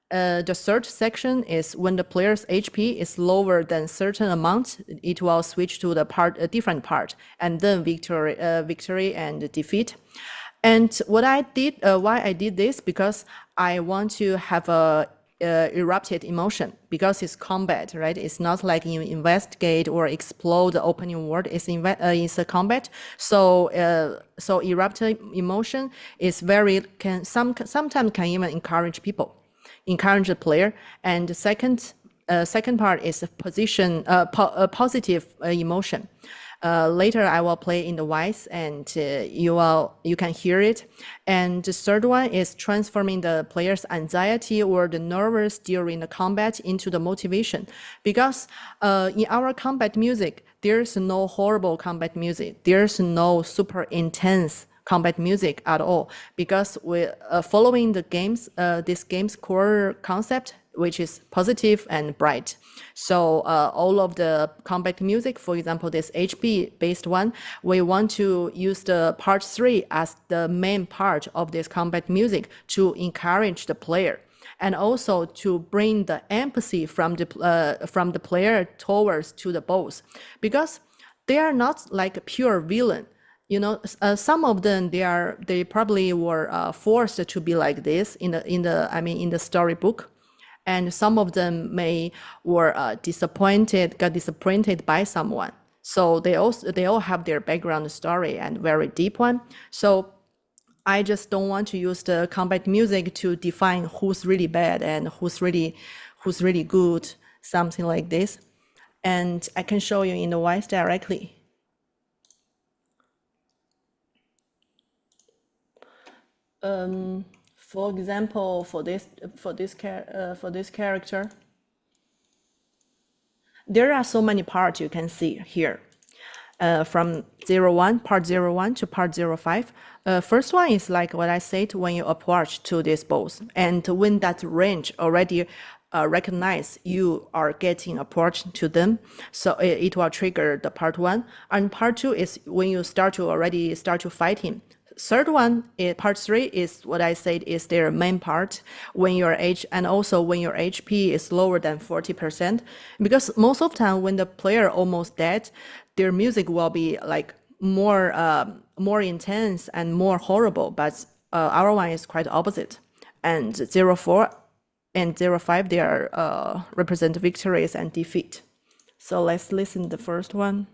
the third section is when the player's HP is lower than certain amount, it will switch to a different part, and then victory and defeat. And what I did, why I did this, because I want to have a erupted emotion, because it's combat, right? It's not like you investigate or explore the opening world. It's a combat. So erupted emotion is sometimes can even encourage the player. And the second part is a positive emotion. Later I will play in the Wwise, and you can hear it. And the third one is transforming the player's anxiety or the nervous during the combat into the motivation. Because in our combat music, there's no horrible combat music. There's no super intense combat music at all, because we following this game's core concept, which is positive and bright. So all of the combat music, for example, this HP based one, we want to use the part 3 as the main part of this combat music to encourage the player. and also to bring the empathy from the player towards to the boss, because they are not like a pure villain. You know, some of them they probably were forced to be like this in the storybook, and some of them were got disappointed by someone. So they all have their background story and very deep one. So I just don't want to use the combat music to define who's really bad and who's really good, something like this. And I can show you in the Wwise directly. For example, for this character, there are so many parts you can see here. From part 01 to part 05. First one is like what I said, when you approach to this boss, and when that range already recognize you are getting approached to them, so it will trigger the part 1. And part 2 is when you start to fight him. Third one, part 3 is what I said is their main part, when your and also when your HP is lower than 40%, because most of the time when the player almost dead, their music will be like more intense and more horrible, but our one is quite opposite. And 04 and 05, they are represent victories and defeat. So let's listen to the first one.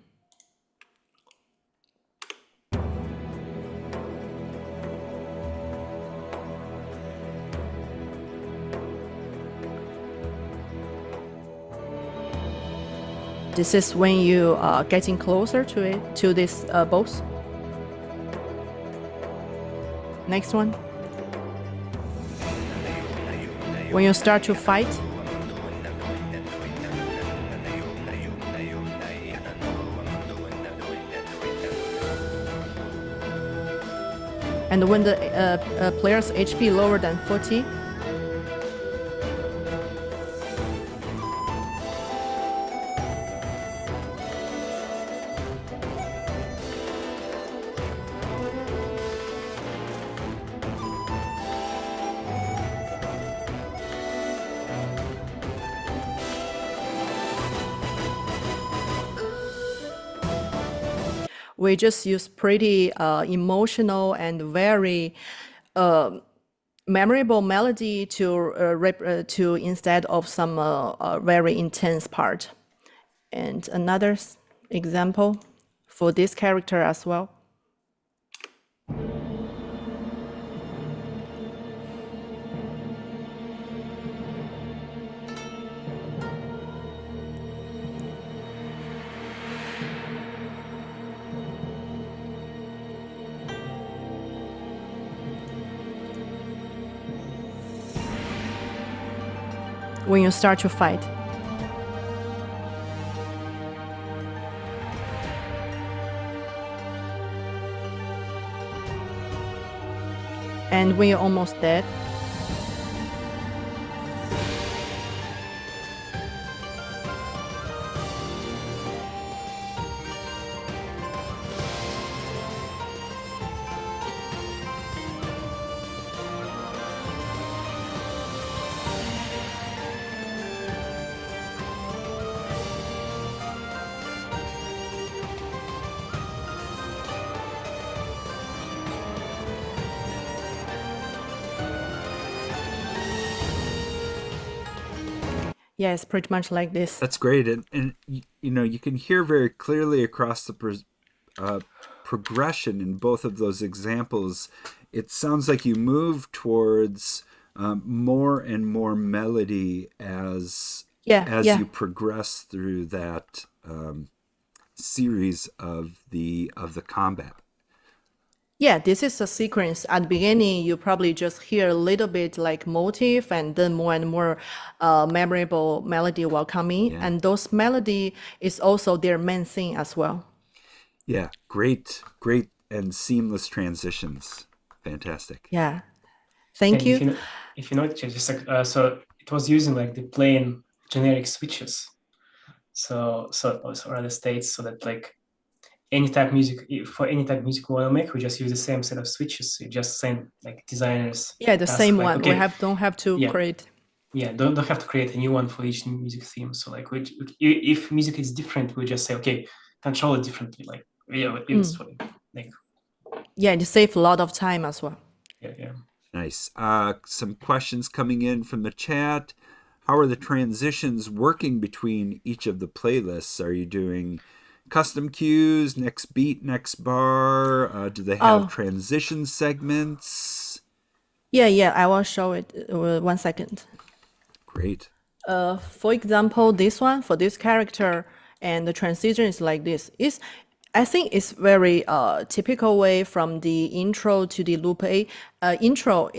This is when you are getting closer to this boss. Next one. When you start to fight. And when the player's HP lower than 40. We just use pretty emotional and very memorable melody to instead of some very intense part. And another example for this character as well. When you start to fight. And when you're almost dead. Yes, pretty much like this. That's great. And you know, you can hear very clearly across the progression in both of those examples. It sounds like you move towards more and more melody as you progress through that series of the combat. Yeah, this is a sequence. At the beginning, you probably just hear a little bit like motif, and then more and more memorable melody will come in. Yeah. And those melody is also their main thing as well. Yeah, great and seamless transitions. Fantastic. Yeah, thank you. If you know, just like so, it was using like the plain generic switches. So or the states, so that like any type music, for any type of music we want to make, we just use the same set of switches. You just send like designers. Yeah, the task, same like, one. okay, We don't have to yeah. create. Yeah, don't have to create a new one for each music theme. So like, if music is different, we just say, okay, control it differently. Like, yeah, it's what, like, Yeah, it saves a lot of time as well. yeah. Nice. Some questions coming in from the chat. How are the transitions working between each of the playlists? Are you doing custom cues, next beat, next bar? Do they have transition segments? Yeah, I will show it 1 second. Great. For example, this one, for this character, and the transition is like this. I think it's very typical way from the intro to the loop A. Intro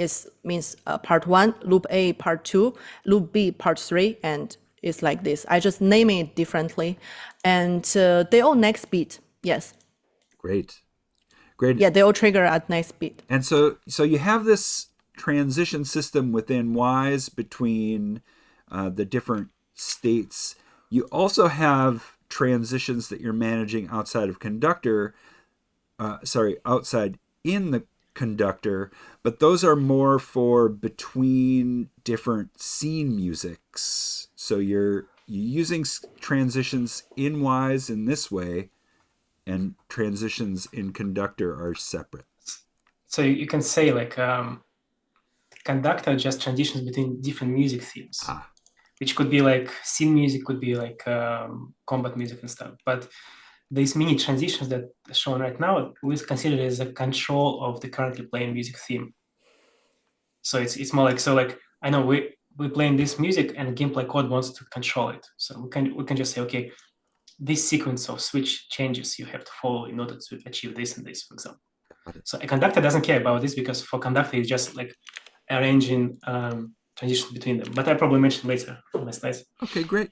means part 1, loop A part 2, loop B part 3, and it's like this. I just name it differently. And they all next beat, yes. Great. Yeah, they all trigger at next beat. And so you have this transition system within Wwise between the different states. You also have transitions that you're managing outside of conductor, outside in the conductor, but those are more for between different scene musics. So you're using transitions in Wwise in this way, and transitions in conductor are separate. So you can say like conductor just transitions between different music themes, which could be like scene music, could be like combat music and stuff. But these mini transitions that are shown right now, we consider as a control of the currently playing music theme. So it's more like, so like, I know we're playing this music and gameplay code wants to control it. So we can just say, okay, this sequence of switch changes you have to follow in order to achieve this and this, for example. So a conductor doesn't care about this, because for conductor it's just like arranging transition between them. But I probably mention later on my slides. Okay, great.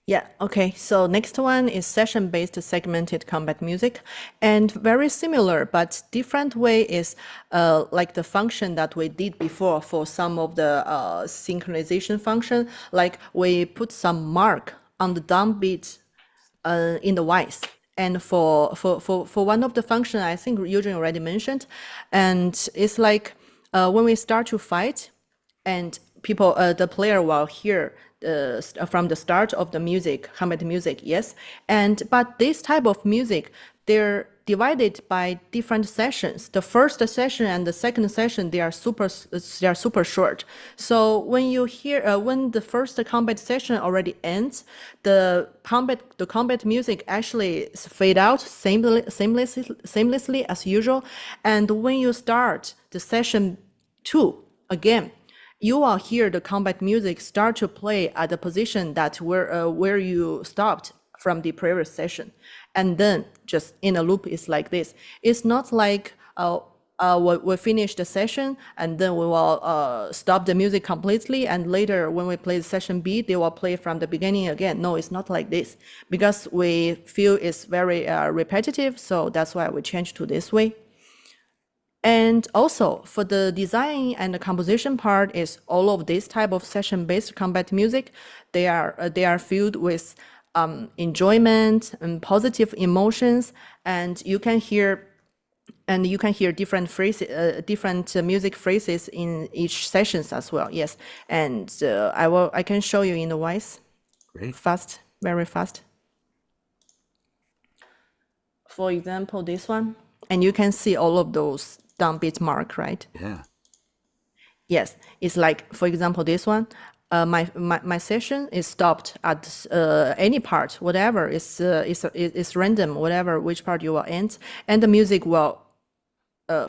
Yeah, okay. So next one is session-based segmented combat music. And very similar, but different way is like the function that we did before for some of the synchronization function. Like we put some mark on the downbeat in the Wwise. And for one of the function, I think Eugene already mentioned, and it's like when we start to fight, and people, the player will hear from the start of the music, combat music, yes. But this type of music, they're divided by different sessions. The first session and the second session, they are super short. So when you hear, when the first combat session already ends, the combat music actually fade out seamlessly as usual. And when you start the session 2 again, you will hear the combat music start to play at the position that where you stopped from the previous session. And then just in a loop is like this. It's not like we finish the session and then we will stop the music completely, and later when we play session B, they will play from the beginning again. No, it's not like this, because we feel it's very repetitive, so that's why we change to this way. And also for the design and the composition part is all of this type of session-based combat music. They are filled with enjoyment and positive emotions, and you can hear different phrases, different music phrases in each sessions as well. Yes, and I can show you in the Wwise. Great. Fast, very fast. For example, this one, and you can see all of those downbeat mark, right? Yeah. Yes, it's like, for example, this one. My session is stopped at any part, whatever is random, whatever which part you will end, and the music will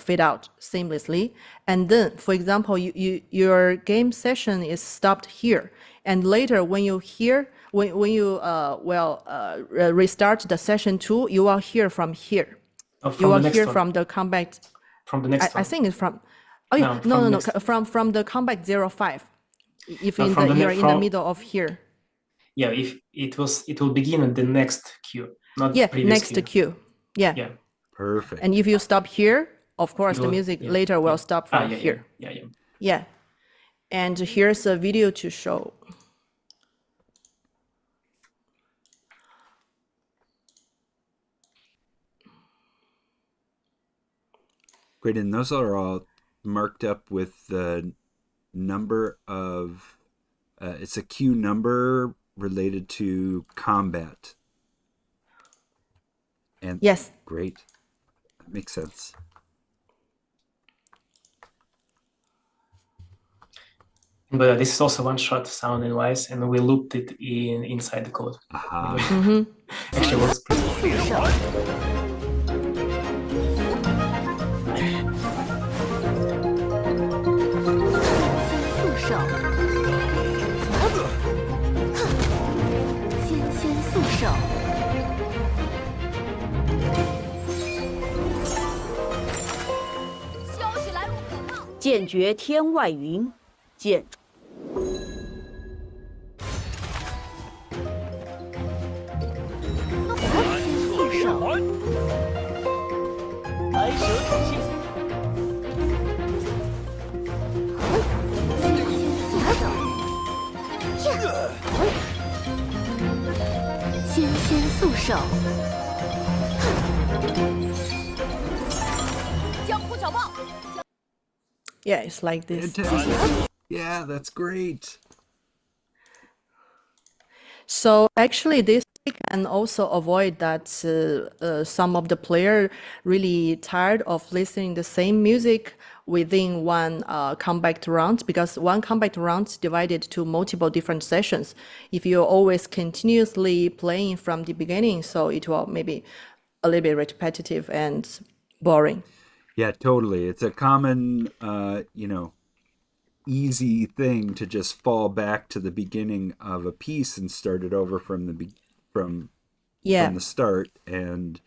fade out seamlessly. And then, for example, your game session is stopped here, and later when you restart the session 2, you will hear from here. You will hear from the combat. From the next one. I think it's from. Oh yeah, no. From the combat 05. If you're in the middle of here. Yeah, if it will begin at the next queue, not previous next queue. Yeah. Perfect. And if you stop here, of course, the music later will stop from here. Yeah. And here's a video to show. Great, and those are all marked up with the number of, it's a Q number related to combat. And Yes. great, that makes sense. But this is also one-shot sound in Wise, and we looped it inside the code. Aha. Actually works pretty well. 速手，纤纤速手，消息来路可靠。剑绝天外云，剑速手，白蛇出现。 纤纤速手，江湖小报。 Yeah, it's like this. Fantastic. Yeah, that's great. So actually, this can also avoid that some of the player really tired of listening the same music within one combat round, because one combat round is divided to multiple different sessions. If you're always continuously playing from the beginning, so it will maybe a little bit repetitive and boring. Yeah, totally. It's a common, easy thing to just fall back to the beginning of a piece and start it over from the start. And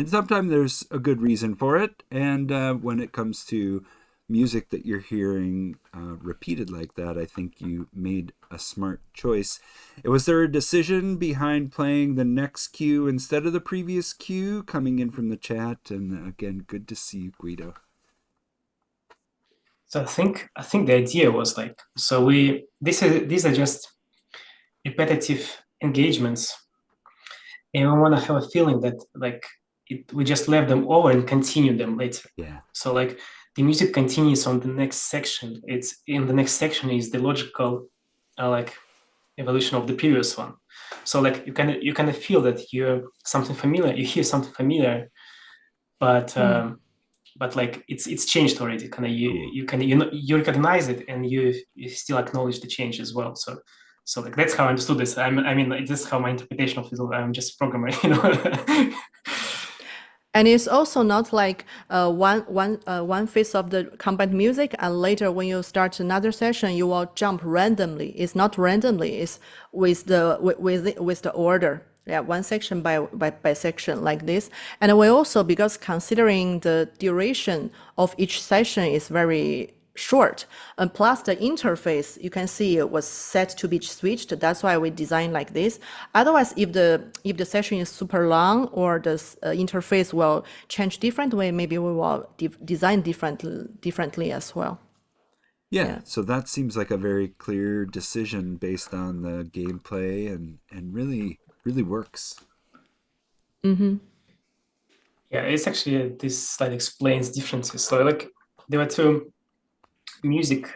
sometimes there's a good reason for it. And when it comes to music that you're hearing repeated like that, I think you made a smart choice. Was there a decision behind playing the next cue instead of the previous cue coming in from the chat? And again, good to see you, Guido. So I think the idea was like, so these are just repetitive engagements, and we want to have a feeling that like we just left them over and continue them later. Yeah. So like the music continues on the next section. It's in the next section is the logical like evolution of the previous one. So like you kind of feel that you hear something familiar, but like it's changed already. Kind of you recognize it, and you still acknowledge the change as well. So like that's how I understood this. I mean, this is how my interpretation of it. I'm just a programmer, you know. And it's also not like one phase of the combat music, and later when you start another session, you will jump randomly. It's not randomly. It's with the order. Yeah, one section by section like this. And we also, because considering the duration of each session is very short, and plus the interface, you can see it was set to be switched. That's why we designed like this. Otherwise, if the session is super long or the interface will change differently, maybe we will design differently as well. Yeah, so that seems like a very clear decision based on the gameplay, and really works. Mm-hmm. Yeah, it's actually this slide explains differences. So like there were two music.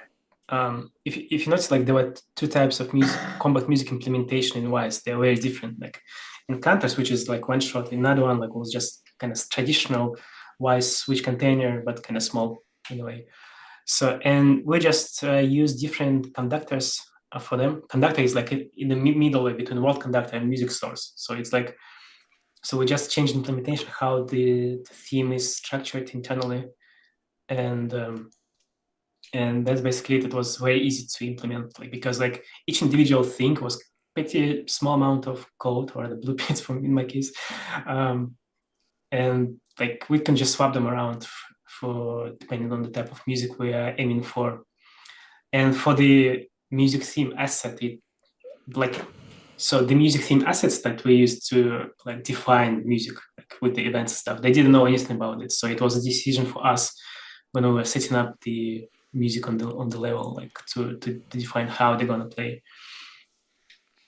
If you notice, like there were two types of music, combat music implementation in Wise. They're very different. Like in Counters, which is like one shot, another one like was just kind of traditional Wise switch container, but kind of small in a way. So and we just use different conductors for them. Conductor is like in the middle way between world conductor and music source. So it's like, so we just changed implementation, how the theme is structured internally, and that's basically it. It was very easy to implement, like because like each individual thing was pretty small amount of code, or the blueprints from in my case, and like we can just swap them around for depending on the type of music we are aiming for. And for the music theme asset, it like, so the music theme assets that we used to like define music, like with the events stuff, they didn't know anything about it. So it was a decision for us when we were setting up the music on the level, like to define how they're gonna play.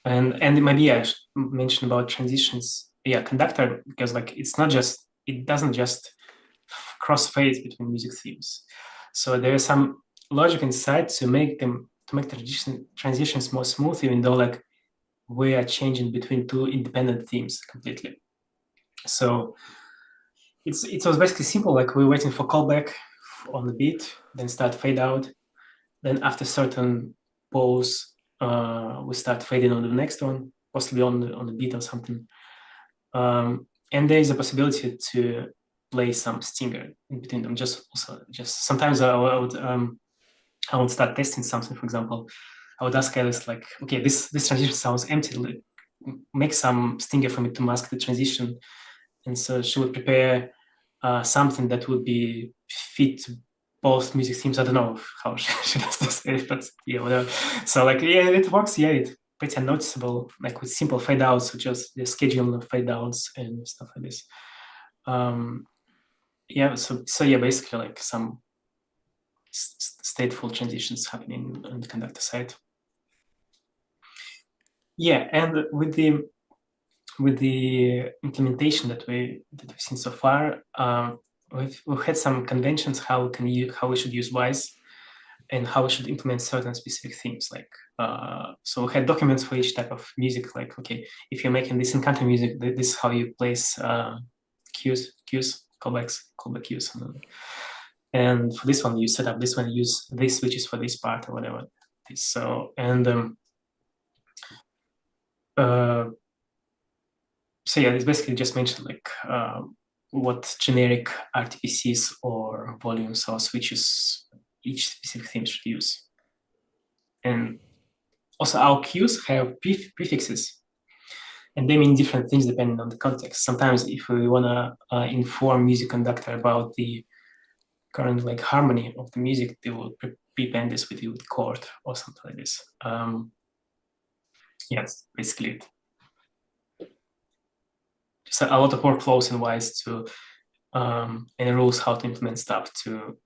And maybe I should mention about transitions. Yeah, conductor, because like it doesn't just crossfades between music themes. So there is some logic inside to make transitions more smooth, even though like we are changing between two independent themes completely. So it was basically simple, like we're waiting for callback on the beat, then start fade out. Then after certain pause, we start fading on the next one, possibly on the beat or something. And there is a possibility to play some stinger in between them. Just sometimes I would start testing something. For example, I would ask Alice like, okay, this transition sounds empty. Like, make some stinger for me to mask the transition. And so she would prepare something that would be fit to both music themes. I don't know how she does this, but yeah, whatever. So like, yeah, it works. Yeah, it's pretty unnoticeable, like with simple fade outs, so just the schedule of fade outs and stuff like this. Yeah, so yeah, basically like some stateful transitions happening on the conductor side. Yeah, and with the implementation that we've seen so far, we've had some conventions how we should use Wwise and how we should implement certain specific themes. Like, so we had documents for each type of music. Like, okay, if you're making this in country music, this is how you place cues, callback cues. And for this one, you set up this one, use these switches for this part or whatever. So, and so yeah, it's basically just mentioned like what generic RTPCs or volumes or switches each specific theme should use. And also our cues have prefixes, and they mean different things depending on the context. Sometimes if we want to inform music conductor about the current like harmony of the music, they will prepend this with chord or something like this. Yeah, that's basically it. Just a lot of workflows in Wwise to and rules how to implement stuff to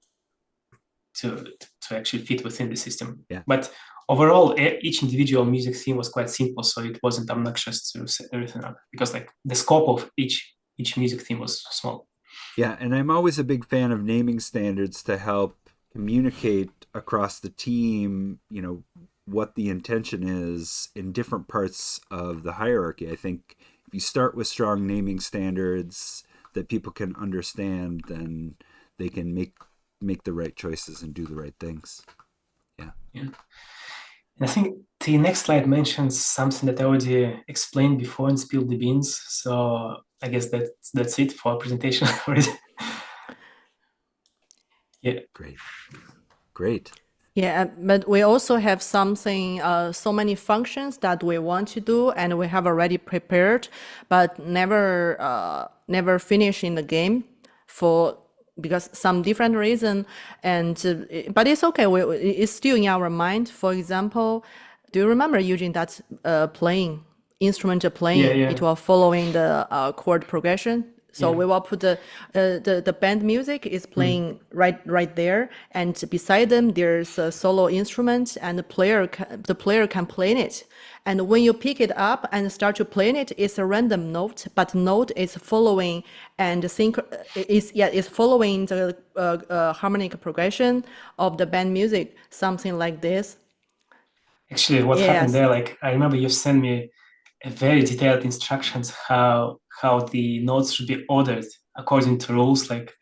actually fit within the system. Yeah. But overall, each individual music theme was quite simple, so it wasn't obnoxious to set everything up because like the scope of each music theme was small. Yeah, and I'm always a big fan of naming standards to help communicate across the team, you know, what the intention is in different parts of the hierarchy. I think if you start with strong naming standards that people can understand, then they can make the right choices and do the right things. Yeah. And I think the next slide mentions something that I already explained before and spilled the beans. So I guess that's it for our presentation already. Yeah. Great. Yeah, but we also have something, so many functions that we want to do, and we have already prepared, but never finish in the game because some different reason. And but it's okay. It's still in our mind. For example, do you remember Eugene that's playing instrumental playing? Yeah. It was following the chord progression. So we will put the band music is playing right there, and beside them there's a solo instrument, and the player can play it. And when you pick it up and start to play it, it's a random note, but note is following and is following the harmonic progression of the band music, something like this. Actually, what happened there? Like I remember you sent me a very detailed instructions how the notes should be ordered according to rules. Like,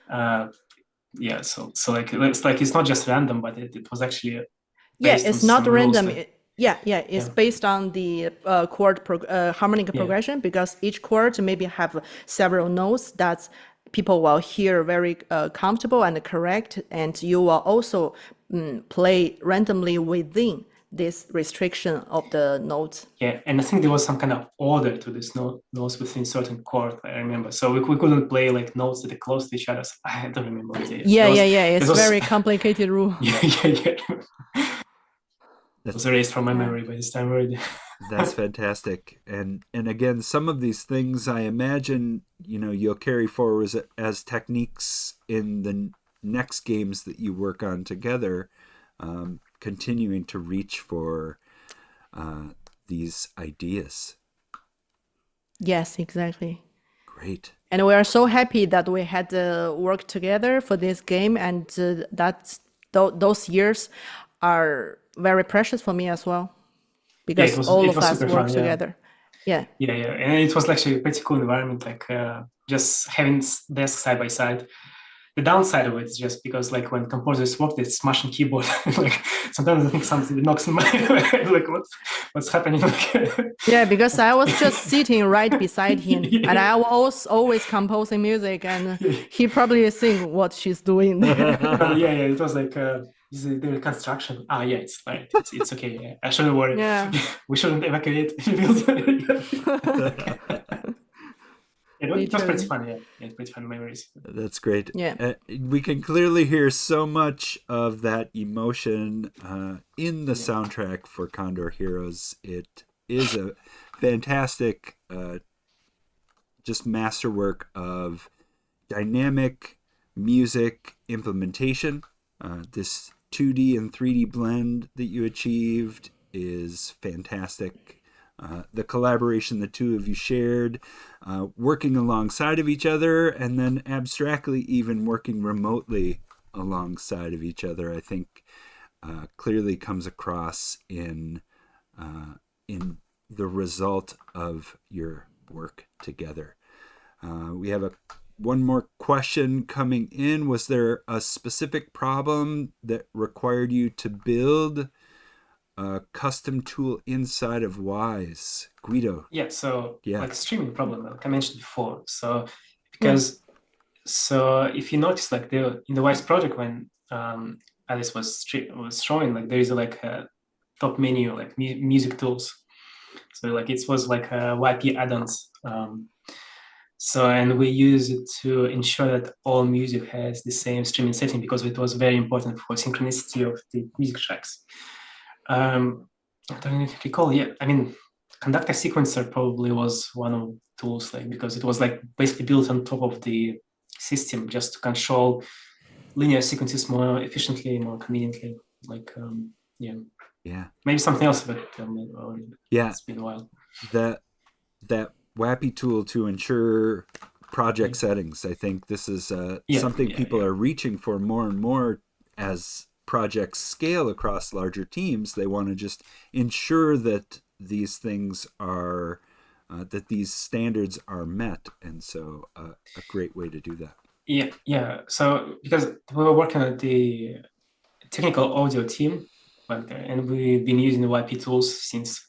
yeah. So like it's not just random, but it was actually based it's on not some random. Rules, like, It's based on the chord harmonic progression, because each chord maybe have several notes that people will hear very comfortable and correct, and you will also play randomly within this restriction of the notes. Yeah, and I think there was some kind of order to this notes within certain chord, I remember. So we couldn't play like notes that are close to each other. So I don't remember what it is. It's very complicated rule. Yeah. It was erased from my memory by this time already. That's fantastic. And again, some of these things I imagine, you know, you'll carry forward as techniques in the next games that you work on together, continuing to reach for these ideas. Yes, exactly. Great. And we are so happy that we had worked together for this game, and those years are very precious for me as well, Yeah, because all it of was us super work fun. Yeah. together. Yeah. Yeah, and it was actually a pretty cool environment, like just having desks side by side. The downside of it is just because, like, when composers work, they smash on keyboard. Like, sometimes I think something knocks in my head, like, what's happening? Yeah, because I was just sitting right beside him, and I was always composing music, and he probably think what she's doing there. Yeah, it was like is it the construction. Yeah, it's right. It's okay. Yeah. I shouldn't worry. Yeah. We shouldn't evacuate. It was pretty fun. Yeah, pretty fun memories. That's great. Yeah. We can clearly hear so much of that emotion in the soundtrack for Condor Heroes. It is a fantastic, just masterwork of dynamic music implementation. This 2D and 3D blend that you achieved is fantastic. The collaboration the two of you shared, working alongside of each other, and then abstractly even working remotely alongside of each other, I think clearly comes across in the result of your work together. We have one more question coming in. Was there a specific problem that required you to build a custom tool inside of Wwise? Guido. Yeah, so Yeah. like streaming problem, like I mentioned before. So because so if you notice, like in the Wwise project, when Alice was showing, like there is like a top menu, like music tools. So like it was like YP add-ons. So, and we use it to ensure that all music has the same streaming setting, because it was very important for synchronicity of the music tracks. I don't recall. Yeah, I mean, conductor sequencer probably was one of the tools, like, because it was like basically built on top of the system just to control linear sequences more efficiently, more conveniently. Like, Yeah. maybe something else, but Yeah. it's been a while. That WAPI tool to ensure project settings. I think this is something people are reaching for more and more as projects scale across larger teams. They want to just ensure that these things are, that these standards are met. And so a great way to do that. Yeah. So because we were working at the technical audio team back there, and we've been using the YP tools since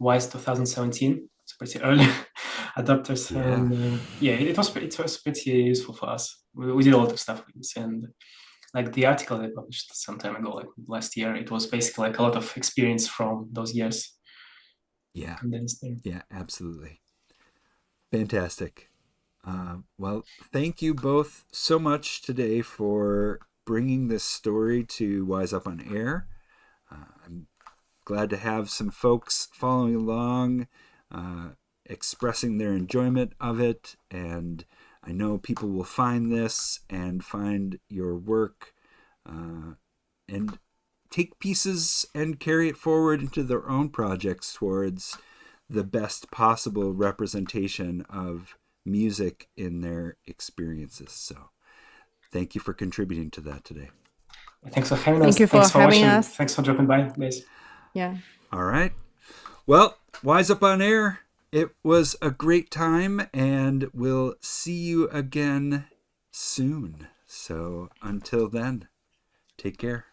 Wwise 2017. It's pretty early adopters, and it was pretty useful for us. We did a lot of stuff with this, and like the article I published some time ago, like last year, it was basically like a lot of experience from those years. Yeah. Condensed there. Yeah, absolutely. Fantastic. Well, thank you both so much today for bringing this story to Wwise Up on Air. I'm glad to have some folks following along, expressing their enjoyment of it, and I know people will find this and find your work and take pieces and carry it forward into their own projects towards the best possible representation of music in their experiences. So thank you for contributing to that today. Thanks for having us. Thank you for having us. Thanks for dropping by, guys. Yeah. All right. Well, Wwise Up on Air, it was a great time, and we'll see you again soon. So until then, take care.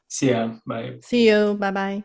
See ya. Bye. See you. Bye-bye.